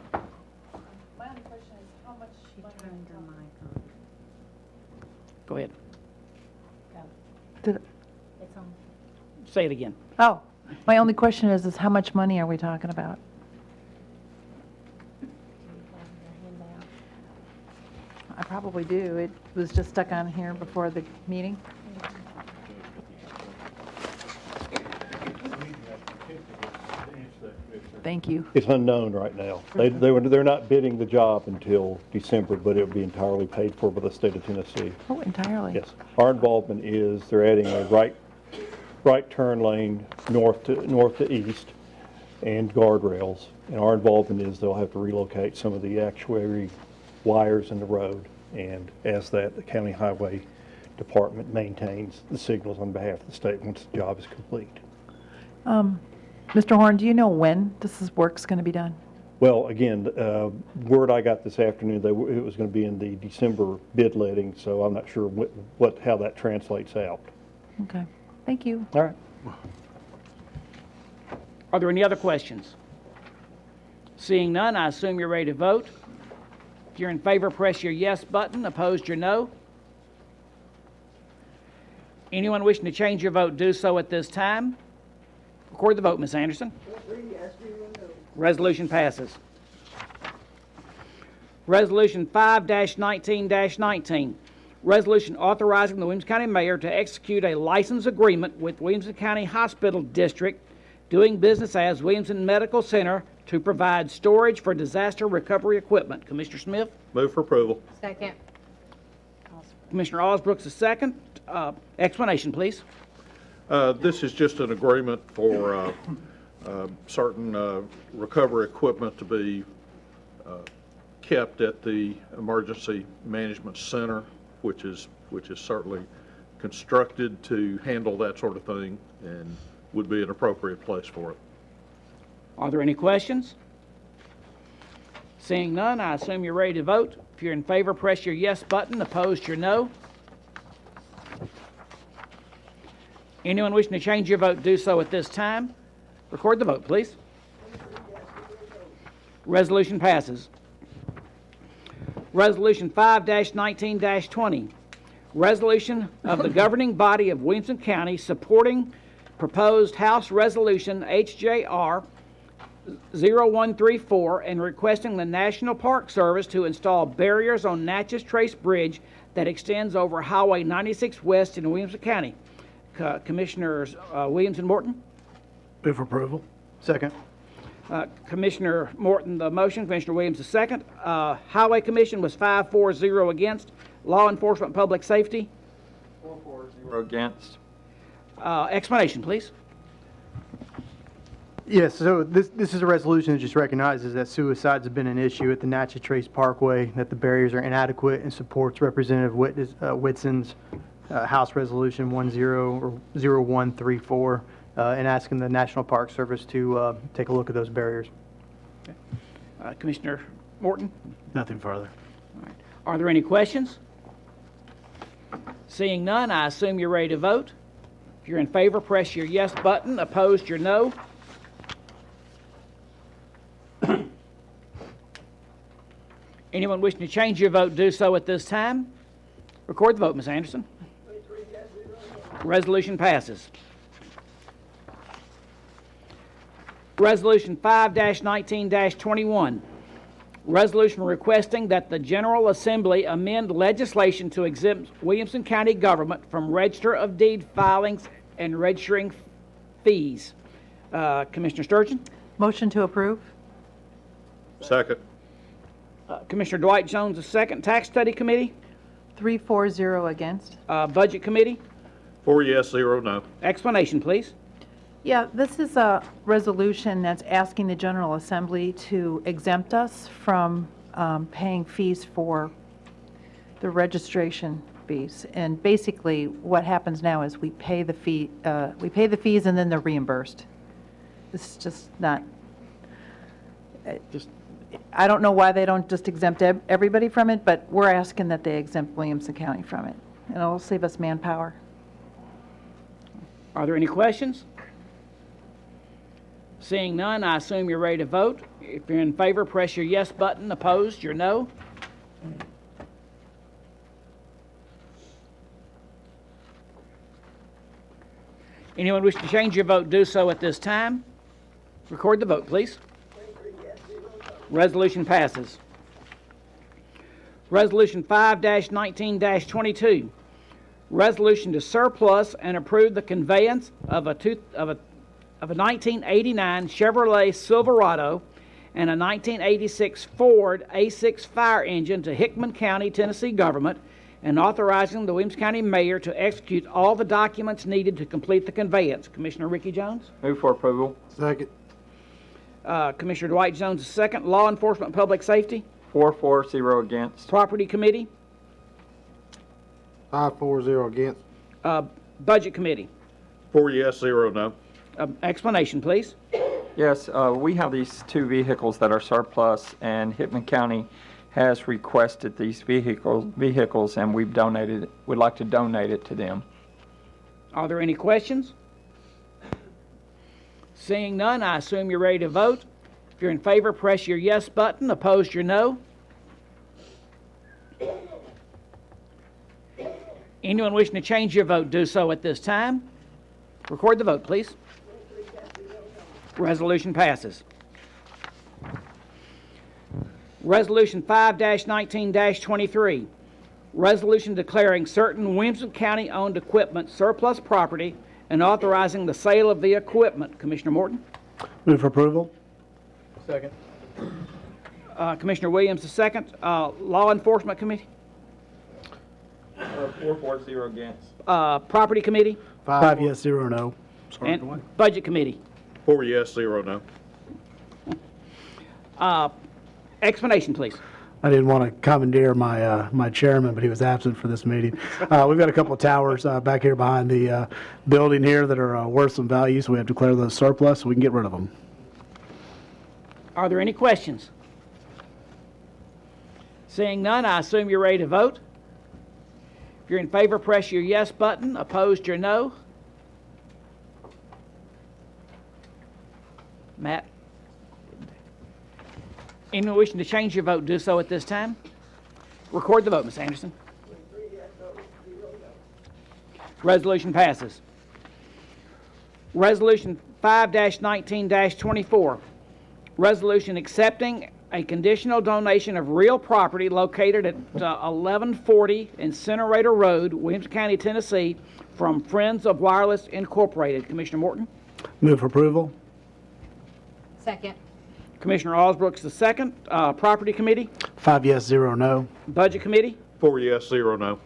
My only question is how much She turned her mic on. Go ahead. did, It's on. Say it again. oh, my only question is how much money are we talking about? I probably do. It was just stuck on here before the meeting. Thank you. It's unknown right now. They're not bidding the job until December, but it'll be entirely paid for by the state of Tennessee. Oh, entirely? Yes. Our involvement is they're adding a right turn lane north to east and guardrails. And our involvement is they'll have to relocate some of the actuary wires in the road. And as that, the county highway department maintains the signals on behalf of the state once the job is complete. Mr. Horn, do you know when work's going to be done? Well, again, word I got this afternoon, it was going to be in the December bid letting, so I'm not sure how that translates out. Okay, thank you. All right. Are there any other questions? Seeing none, I assume you're ready to vote. If you're in favor, press your yes button. Opposed, your no. Anyone wishing to change your vote, do so at this time. Record the vote, Ms. Anderson. Resolution passes. Resolution 5-19-19. Resolution authorizing the Williamson County Mayor to execute a license agreement with Williamson County Hospital District doing business as Williamson Medical Center to provide storage for disaster recovery equipment. Commissioner Smith? Move for approval. Second. Commissioner Osbrooks is second. Explanation, please. This is just an agreement for certain recovery equipment to be kept at the Emergency Management Center, which is certainly constructed to handle that sort of thing and would be an appropriate place for it. Are there any questions? Seeing none, I assume you're ready to vote. If you're in favor, press your yes button. Opposed, your no. Anyone wishing to change your vote, do so at this time. Record the vote, please. Resolution passes. Resolution 5-19-20. Resolution of the governing body of Williamson County supporting proposed House Resolution HJR 0134 and requesting the National Park Service to install barriers on Natchez Trace Bridge that extends over Highway 96 West in Williamson County. Commissioners Williamson, Morton? Move for approval. Second. Commissioner Morton, the motion. Commissioner Williams, the second. Highway Commission was 5-4-0 against. Law Enforcement Public Safety? 4-4-0 against. Explanation, please. Yes, so this is a resolution that just recognizes that suicides have been an issue at the Natchez Trace Parkway, that the barriers are inadequate, and supports Representative Whitson's House Resolution 0134 and asking the National Park Service to take a look at those barriers. Commissioner Morton? Nothing further. All right. Are there any questions? Seeing none, I assume you're ready to vote. If you're in favor, press your yes button. Opposed, your no. Anyone wishing to change your vote, do so at this time. Record the vote, Ms. Anderson. Resolution passes. Resolution 5-19-21. Resolution requesting that the General Assembly amend legislation to exempt Williamson County government from Register of Deed filings and registering fees. Commissioner Sturgeon? Motion to approve? Second. Commissioner Dwight Jones, the second. Tax Study Committee? 3-4-0 against. Budget Committee? 4 yes, 0 no. Explanation, please. Yeah, this is a resolution that's asking the General Assembly to exempt us from paying fees for the registration fees. And basically, what happens now is we pay the fees and then they're reimbursed. This is just not. I don't know why they don't just exempt everybody from it, but we're asking that they exempt Williamson County from it, and it'll save us manpower. Are there any questions? Seeing none, I assume you're ready to vote. If you're in favor, press your yes button. Opposed, your no. Anyone wish to change your vote, do so at this time. Record the vote, please. Resolution passes. Resolution 5-19-22. Resolution to surplus and approve the conveyance of a 1989 Chevrolet Silverado and a 1986 Ford A6 fire engine to Hickman County, Tennessee government, and authorizing the Williamson County Mayor to execute all the documents needed to complete the conveyance. Commissioner Ricky Jones? Move for approval. Second. Commissioner Dwight Jones is second. Law Enforcement Public Safety? 4-4-0 against. Property Committee? 5-4-0 against. Budget Committee? 4 yes, 0 no. Explanation, please. Yes, we have these two vehicles that are surplus, and Hitman County has requested these vehicles, and would like to donate it to them. Are there any questions? Seeing none, I assume you're ready to vote. If you're in favor, press your yes button. Opposed, your no. Anyone wishing to change your vote, do so at this time. Record the vote, please. Resolution passes. Resolution 5-19-23. Resolution declaring certain Williamson County-owned equipment surplus property and authorizing the sale of the equipment. Commissioner Morton? Move for approval. Second. Commissioner Williams, the second. Law Enforcement Committee? 4-0 against. Property Committee? 5 yes, 0 no. And Budget Committee? 4 yes, 0 no. Explanation, please. I didn't want to commandeer my chairman, but he was absent for this meeting. We've got a couple of towers back here behind the building here that are worth some value, so we have to declare those surplus so we can get rid of them. Are there any questions? Seeing none, I assume you're ready to vote. If you're in favor, press your yes button. Opposed, your no. Matt? Anyone wishing to change your vote, do so at this time. Record the vote, Ms. Anderson. Resolution passes. Resolution 5-19-24. Resolution accepting a conditional donation of real property located at 1140 Incinerator Road, Williamson County, Tennessee, from Friends of Wireless Incorporated. Commissioner Morton? Move for approval. Second. Commissioner Osbrooks the second. Property Committee? 5 yes, 0 no. Budget Committee? 4 yes, 0 no.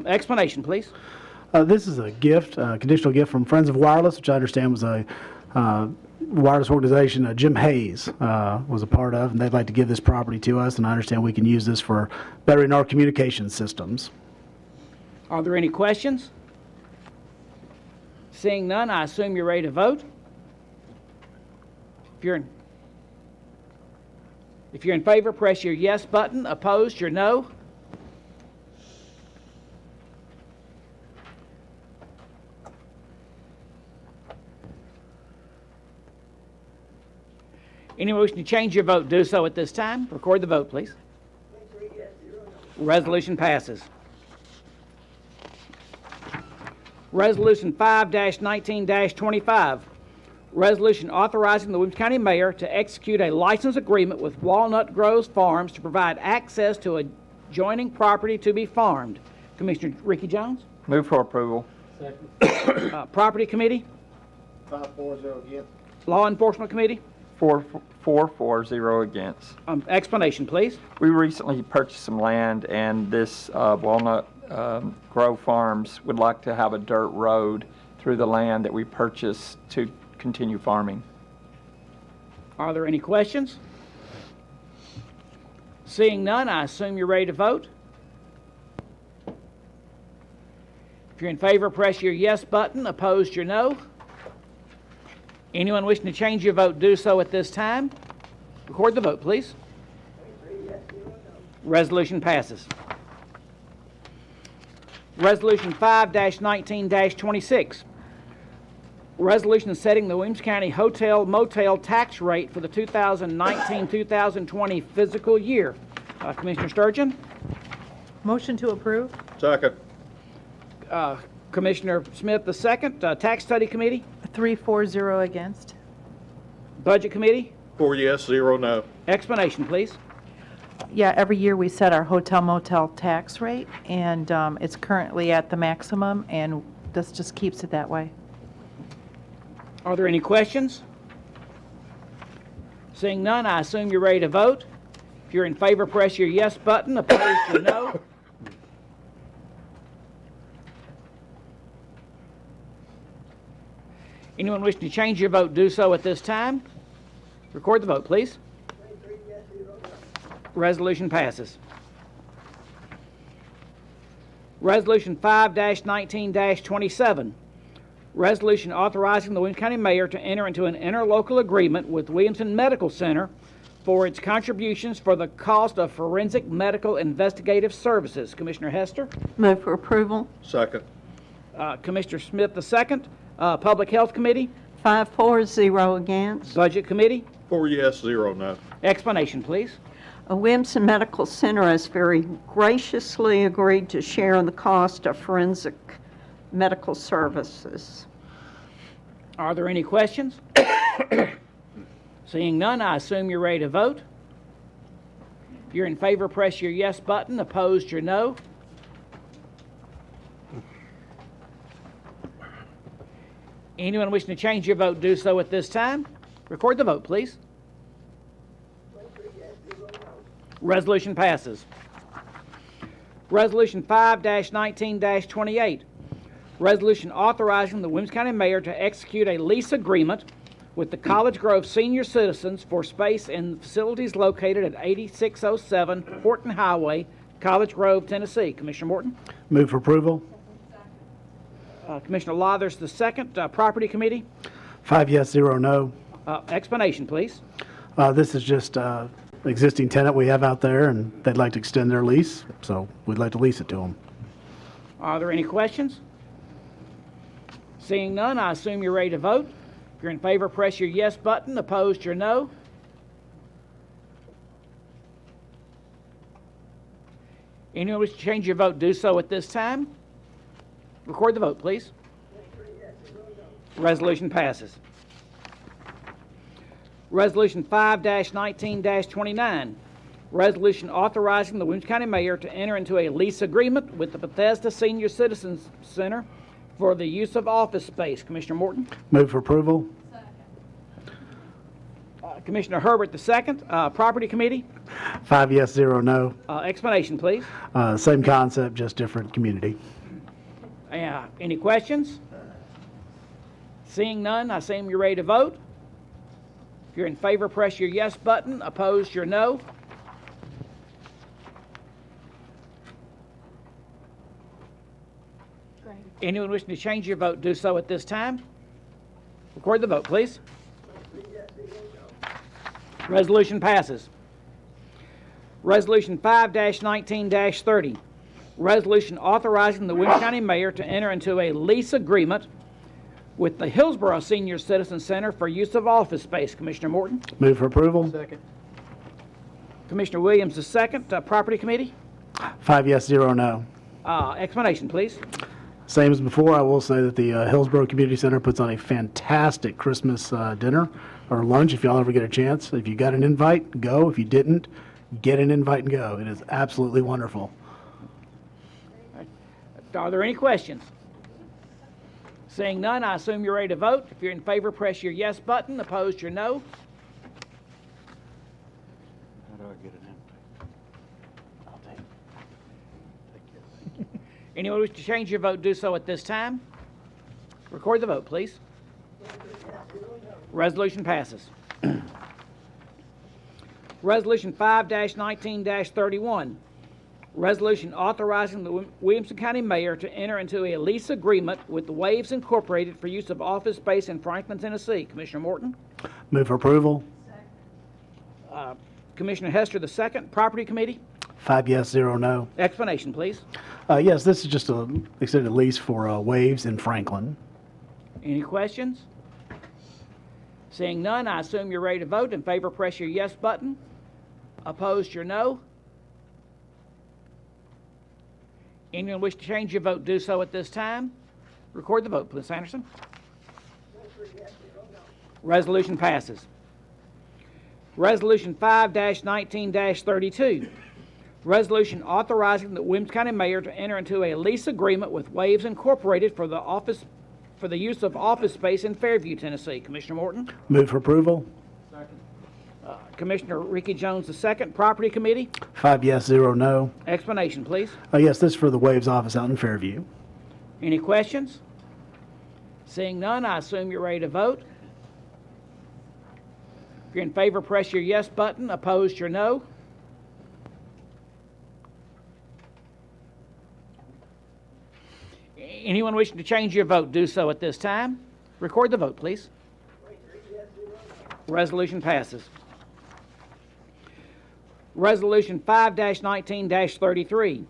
Explanation, please. This is a gift, a conditional gift from Friends of Wireless, which I understand was a wireless organization Jim Hayes was a part of, and they'd like to give this property to us, and I understand we can use this for bettering our communication systems. Are there any questions? Seeing none, I assume you're ready to vote. If you're in favor, press your yes button. Opposed, your no. Anyone wishing to change your vote, do so at this time. Record the vote, please. Resolution passes. Resolution 5-19-25. Resolution authorizing the Williamson County Mayor to execute a license agreement with Walnut Groves Farms to provide access to adjoining property to be farmed. Commissioner Ricky Jones? Move for approval. Second. Property Committee? 5-4-0 against. Law Enforcement Committee? 4-0 against. Explanation, please. We recently purchased some land, and this Walnut Grove Farms would like to have a dirt road through the land that we purchased to continue farming. Are there any questions? Seeing none, I assume you're ready to vote. If you're in favor, press your yes button. Opposed, your no. Anyone wishing to change your vote, do so at this time. Record the vote, please. Resolution passes. Resolution 5-19-26. Resolution setting the Williamson County Hotel Motel tax rate for the 2019-2020 fiscal year. Commissioner Sturgeon? Motion to approve. Second. Commissioner Smith the second. Tax Study Committee? 3-4-0 against. Budget Committee? 4 yes, 0 no. Explanation, please. Yeah, every year we set our hotel motel tax rate, and it's currently at the maximum, and this just keeps it that way. Are there any questions? Seeing none, I assume you're ready to vote. If you're in favor, press your yes button. Opposed, your no. Anyone wishing to change your vote, do so at this time. Record the vote, please. Resolution passes. Resolution 5-19-27. Resolution authorizing the Williamson County Mayor to enter into an interlocal agreement with Williamson Medical Center for its contributions for the cost of forensic medical investigative services. Commissioner Hester? Move for approval. Second. Commissioner Smith the second. Public Health Committee? 5-4, 0 against. Budget Committee? 4 yes, 0 no. Explanation, please. Williamson Medical Center has very graciously agreed to share in the cost of forensic medical services. Are there any questions? Seeing none, I assume you're ready to vote. If you're in favor, press your yes button. Opposed, your no. Anyone wishing to change your vote, do so at this time. Record the vote, please. Resolution passes. Resolution 5-19-28. Resolution authorizing the Williamson County Mayor to execute a lease agreement with the College Grove Senior Citizens for space in facilities located at 8607 Horton Highway, College Grove, Tennessee. Commissioner Morton? Move for approval. Commissioner Lathers the second. Property Committee? 5 yes, 0 no. Explanation, please. This is just existing tenant we have out there, and they'd like to extend their lease, so we'd like to lease it to them. Are there any questions? Seeing none, I assume you're ready to vote. If you're in favor, press your yes button. Opposed, your no. Anyone wish to change your vote, do so at this time. Record the vote, please. Resolution passes. Resolution 5-19-29. Resolution authorizing the Williamson County Mayor to enter into a lease agreement with the Bethesda Senior Citizens Center for the use of office space. Commissioner Morton? Move for approval. Commissioner Herbert the second. Property Committee? 5 yes, 0 no. Explanation, please. Same concept, just different community. Any questions? Seeing none, I assume you're ready to vote. If you're in favor, press your yes button. Opposed, your no. Anyone wishing to change your vote, do so at this time. Record the vote, please. Resolution passes. Resolution 5-19-30. Resolution authorizing the Williamson County Mayor to enter into a lease agreement with the Hillsborough Senior Citizen Center for use of office space. Commissioner Morton? Move for approval. Second. Commissioner Williams the second. Property Committee? 5 yes, 0 no. Explanation, please. Same as before, I will say that the Hillsborough Community Center puts on a fantastic Christmas dinner or lunch if y'all ever get a chance. If you got an invite, go. If you didn't, get an invite and go. It is absolutely wonderful. Are there any questions? Seeing none, I assume you're ready to vote. If you're in favor, press your yes button. Opposed, your no. How do I get an invite? Anyone wish to change your vote, do so at this time. Record the vote, please. Resolution passes. Resolution 5-19-31. Resolution authorizing the Williamson County Mayor to enter into a lease agreement with the Waves Incorporated for use of office space in Franklin, Tennessee. Commissioner Morton? Move for approval. Commissioner Hester the second. Property Committee? 5 yes, 0 no. Explanation, please. Yes, this is just a extended lease for Waves in Franklin. Any questions? Seeing none, I assume you're ready to vote. In favor, press your yes button. Opposed, your no. Anyone wish to change your vote, do so at this time. Record the vote, please, Anderson. Resolution passes. Resolution 5-19-32. Resolution authorizing the Williamson County Mayor to enter into a lease agreement with Waves Incorporated for the use of office space in Fairview, Tennessee. Commissioner Morton? Move for approval. Commissioner Ricky Jones the second. Property Committee? 5 yes, 0 no. Explanation, please. Yes, this is for the Waves office out in Fairview. Any questions? Seeing none, I assume you're ready to vote. If you're in favor, press your yes button. Opposed, your no. Anyone wishing to change your vote, do so at this time. Record the vote, please. Resolution passes. Resolution 5-19-33.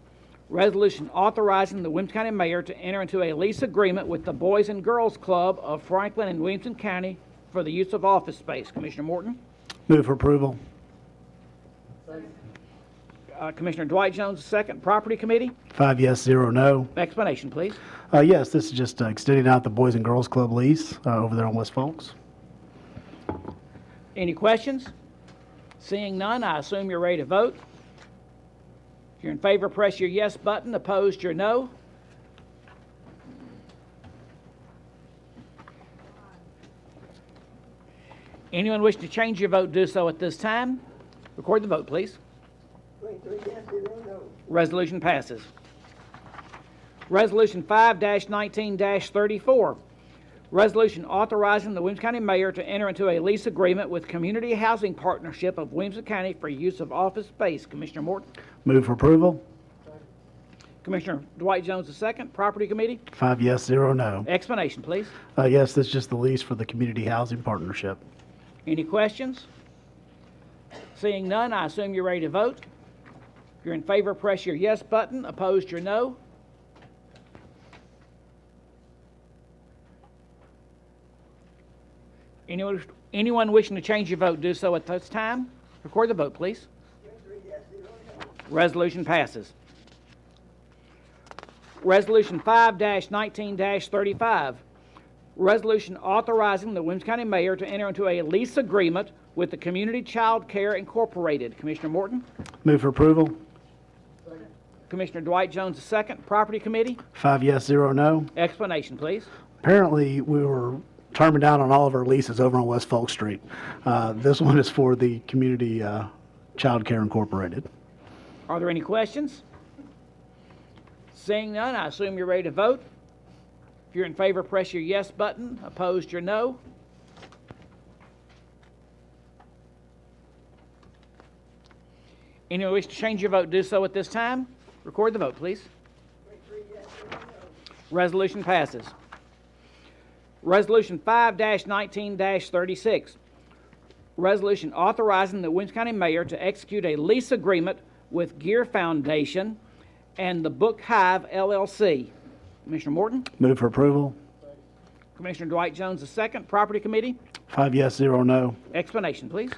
Resolution authorizing the Williamson County Mayor to enter into a lease agreement with the Boys and Girls Club of Franklin and Williamson County for the use of office space. Commissioner Morton? Move for approval. Commissioner Dwight Jones, second. Property Committee? 5 yes, 0 no. Explanation, please. Yes, this is just extending out the Boys and Girls Club lease over there on West Folks. Any questions? Seeing none, I assume you're ready to vote. If you're in favor, press your yes button. Opposed, your no. Anyone wishing to change your vote, do so at this time. Record the vote, please. Resolution passes. Resolution 5-19-34. Resolution authorizing the Williamson County Mayor to enter into a lease agreement with Community Housing Partnership of Williamson County for use of office space. Commissioner Morton? Move for approval. Commissioner Dwight Jones, the second. Property Committee? 5 yes, 0 no. Explanation, please. Yes, this is just the lease for the Community Housing Partnership. Any questions? Seeing none, I assume you're ready to vote. If you're in favor, press your yes button. Opposed, your no. Anyone wishing to change your vote, do so at this time. Record the vote, please. Resolution passes. Resolution 5-19-35. Resolution authorizing the Williamson County Mayor to enter into a lease agreement with the Community Child Care Incorporated. Commissioner Morton? Move for approval. Commissioner Dwight Jones, the second. Property Committee? 5 yes, 0 no. Explanation, please. Apparently, we were turning down on all of our leases over on West Folk Street. This one is for the Community Child Care Incorporated. Are there any questions? Seeing none, I assume you're ready to vote. If you're in favor, press your yes button. Opposed, your no. Anyone wish to change your vote, do so at this time. Record the vote, please. Resolution passes. Resolution 5-19-36. Resolution authorizing the Williamson County Mayor to execute a lease agreement with Gear Foundation and the Book Hive LLC. Commissioner Morton? Move for approval. Commissioner Dwight Jones, the second. Property Committee? 5 yes, 0 no. Explanation, please.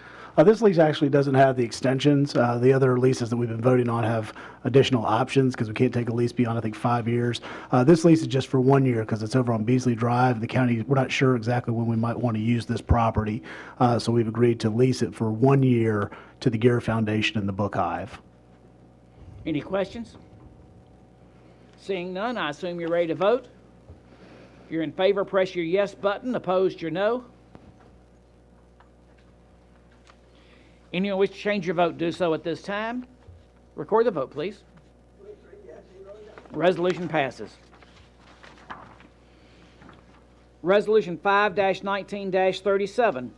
This lease actually doesn't have the extensions. The other leases that we've been voting on have additional options because we can't take a lease beyond, I think, 5 years. This lease is just for 1 year because it's over on Beasley Drive. The county, we're not sure exactly when we might want to use this property. So we've agreed to lease it for 1 year to the Gear Foundation and the Book Hive. Any questions? Seeing none, I assume you're ready to vote. If you're in favor, press your yes button. Opposed, your no. Anyone wish to change your vote, do so at this time. Record the vote, please. Resolution passes. Resolution 5-19-37.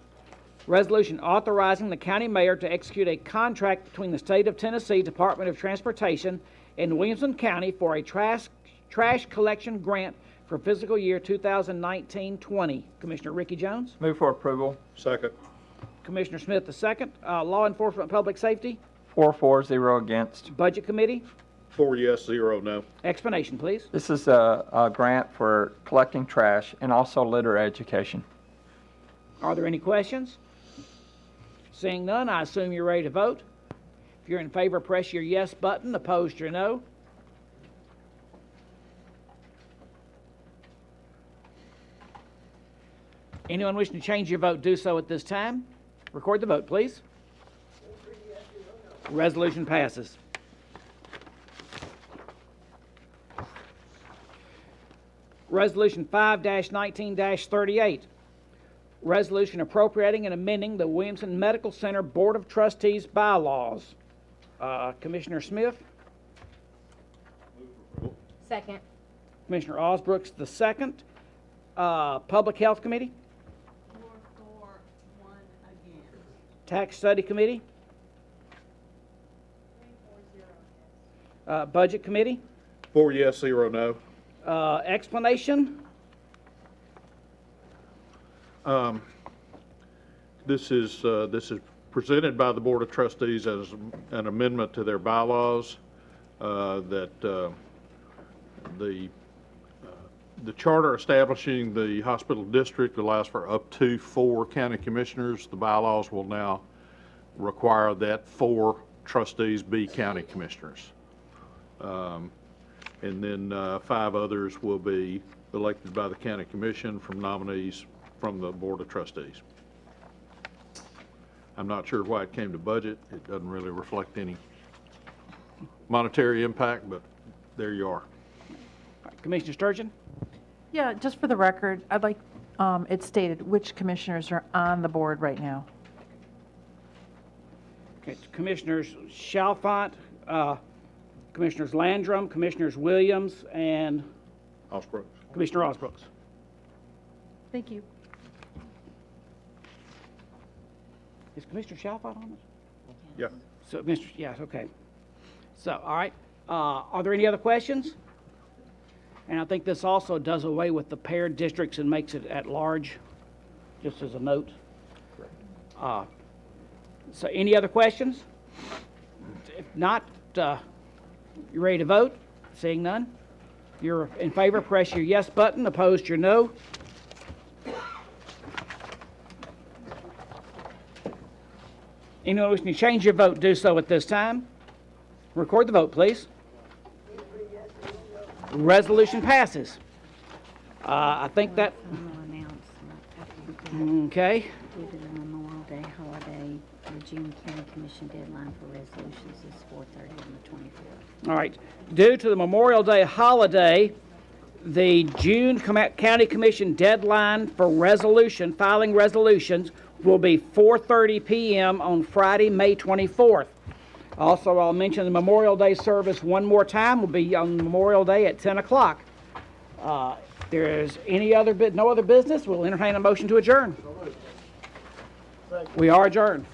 Resolution authorizing the county mayor to execute a contract between the State of Tennessee Department of Transportation and Williamson County for a trash collection grant for fiscal year 2019-20. Commissioner Ricky Jones? Move for approval. Second. Commissioner Smith, the second. Law Enforcement Public Safety? 4-0 against. Budget Committee? 4 yes, 0 no. Explanation, please. This is a grant for collecting trash and also litter education. Are there any questions? Seeing none, I assume you're ready to vote. If you're in favor, press your yes button. Opposed, your no. Anyone wishing to change your vote, do so at this time. Record the vote, please. Resolution passes. Resolution 5-19-38. Resolution appropriating and amending the Williamson Medical Center Board of Trustees bylaws. Commissioner Smith? Second. Commissioner Osbrooks, the second. Public Health Committee? Tax Study Committee? Budget Committee? 4 yes, 0 no. explanation. This is presented by the Board of Trustees as an amendment to their bylaws, that the charter establishing the hospital district allows for up to 4 county commissioners. The bylaws will now require that 4 trustees be county commissioners. And then 5 others will be elected by the county commission from nominees from the Board of Trustees. I'm not sure why it came to budget. It doesn't really reflect any monetary impact, but there you are. Commissioner Sturgeon? Yeah, just for the record, I'd like it stated which commissioners are on the board right now. Okay, Commissioners Chalfant, Commissioners Landrum, Commissioners Williams, and Osbrooks. Commissioner Osbrooks. Thank you. Is Commissioner Chalfant on this? Yeah. So, Mr. Yes, okay. So, all right. Are there any other questions? And I think this also does away with the paired districts and makes it at large, just as a note. So any other questions? If not, you ready to vote? Seeing none? You're in favor, press your yes button. Opposed, your no. Anyone wishing to change your vote, do so at this time. Record the vote, please. Resolution passes. I think that... Okay. Due to the Memorial Day holiday, the June County Commission deadline for resolutions is 4:30 on the 24th. All right. Due to the Memorial Day holiday, the June County Commission deadline for filing resolutions will be 4:30 p.m. on Friday, May 24th. Also, I'll mention the Memorial Day service one more time will be on Memorial Day at 10 o'clock. If there's no other business, we'll entertain a motion to adjourn. We are adjourned.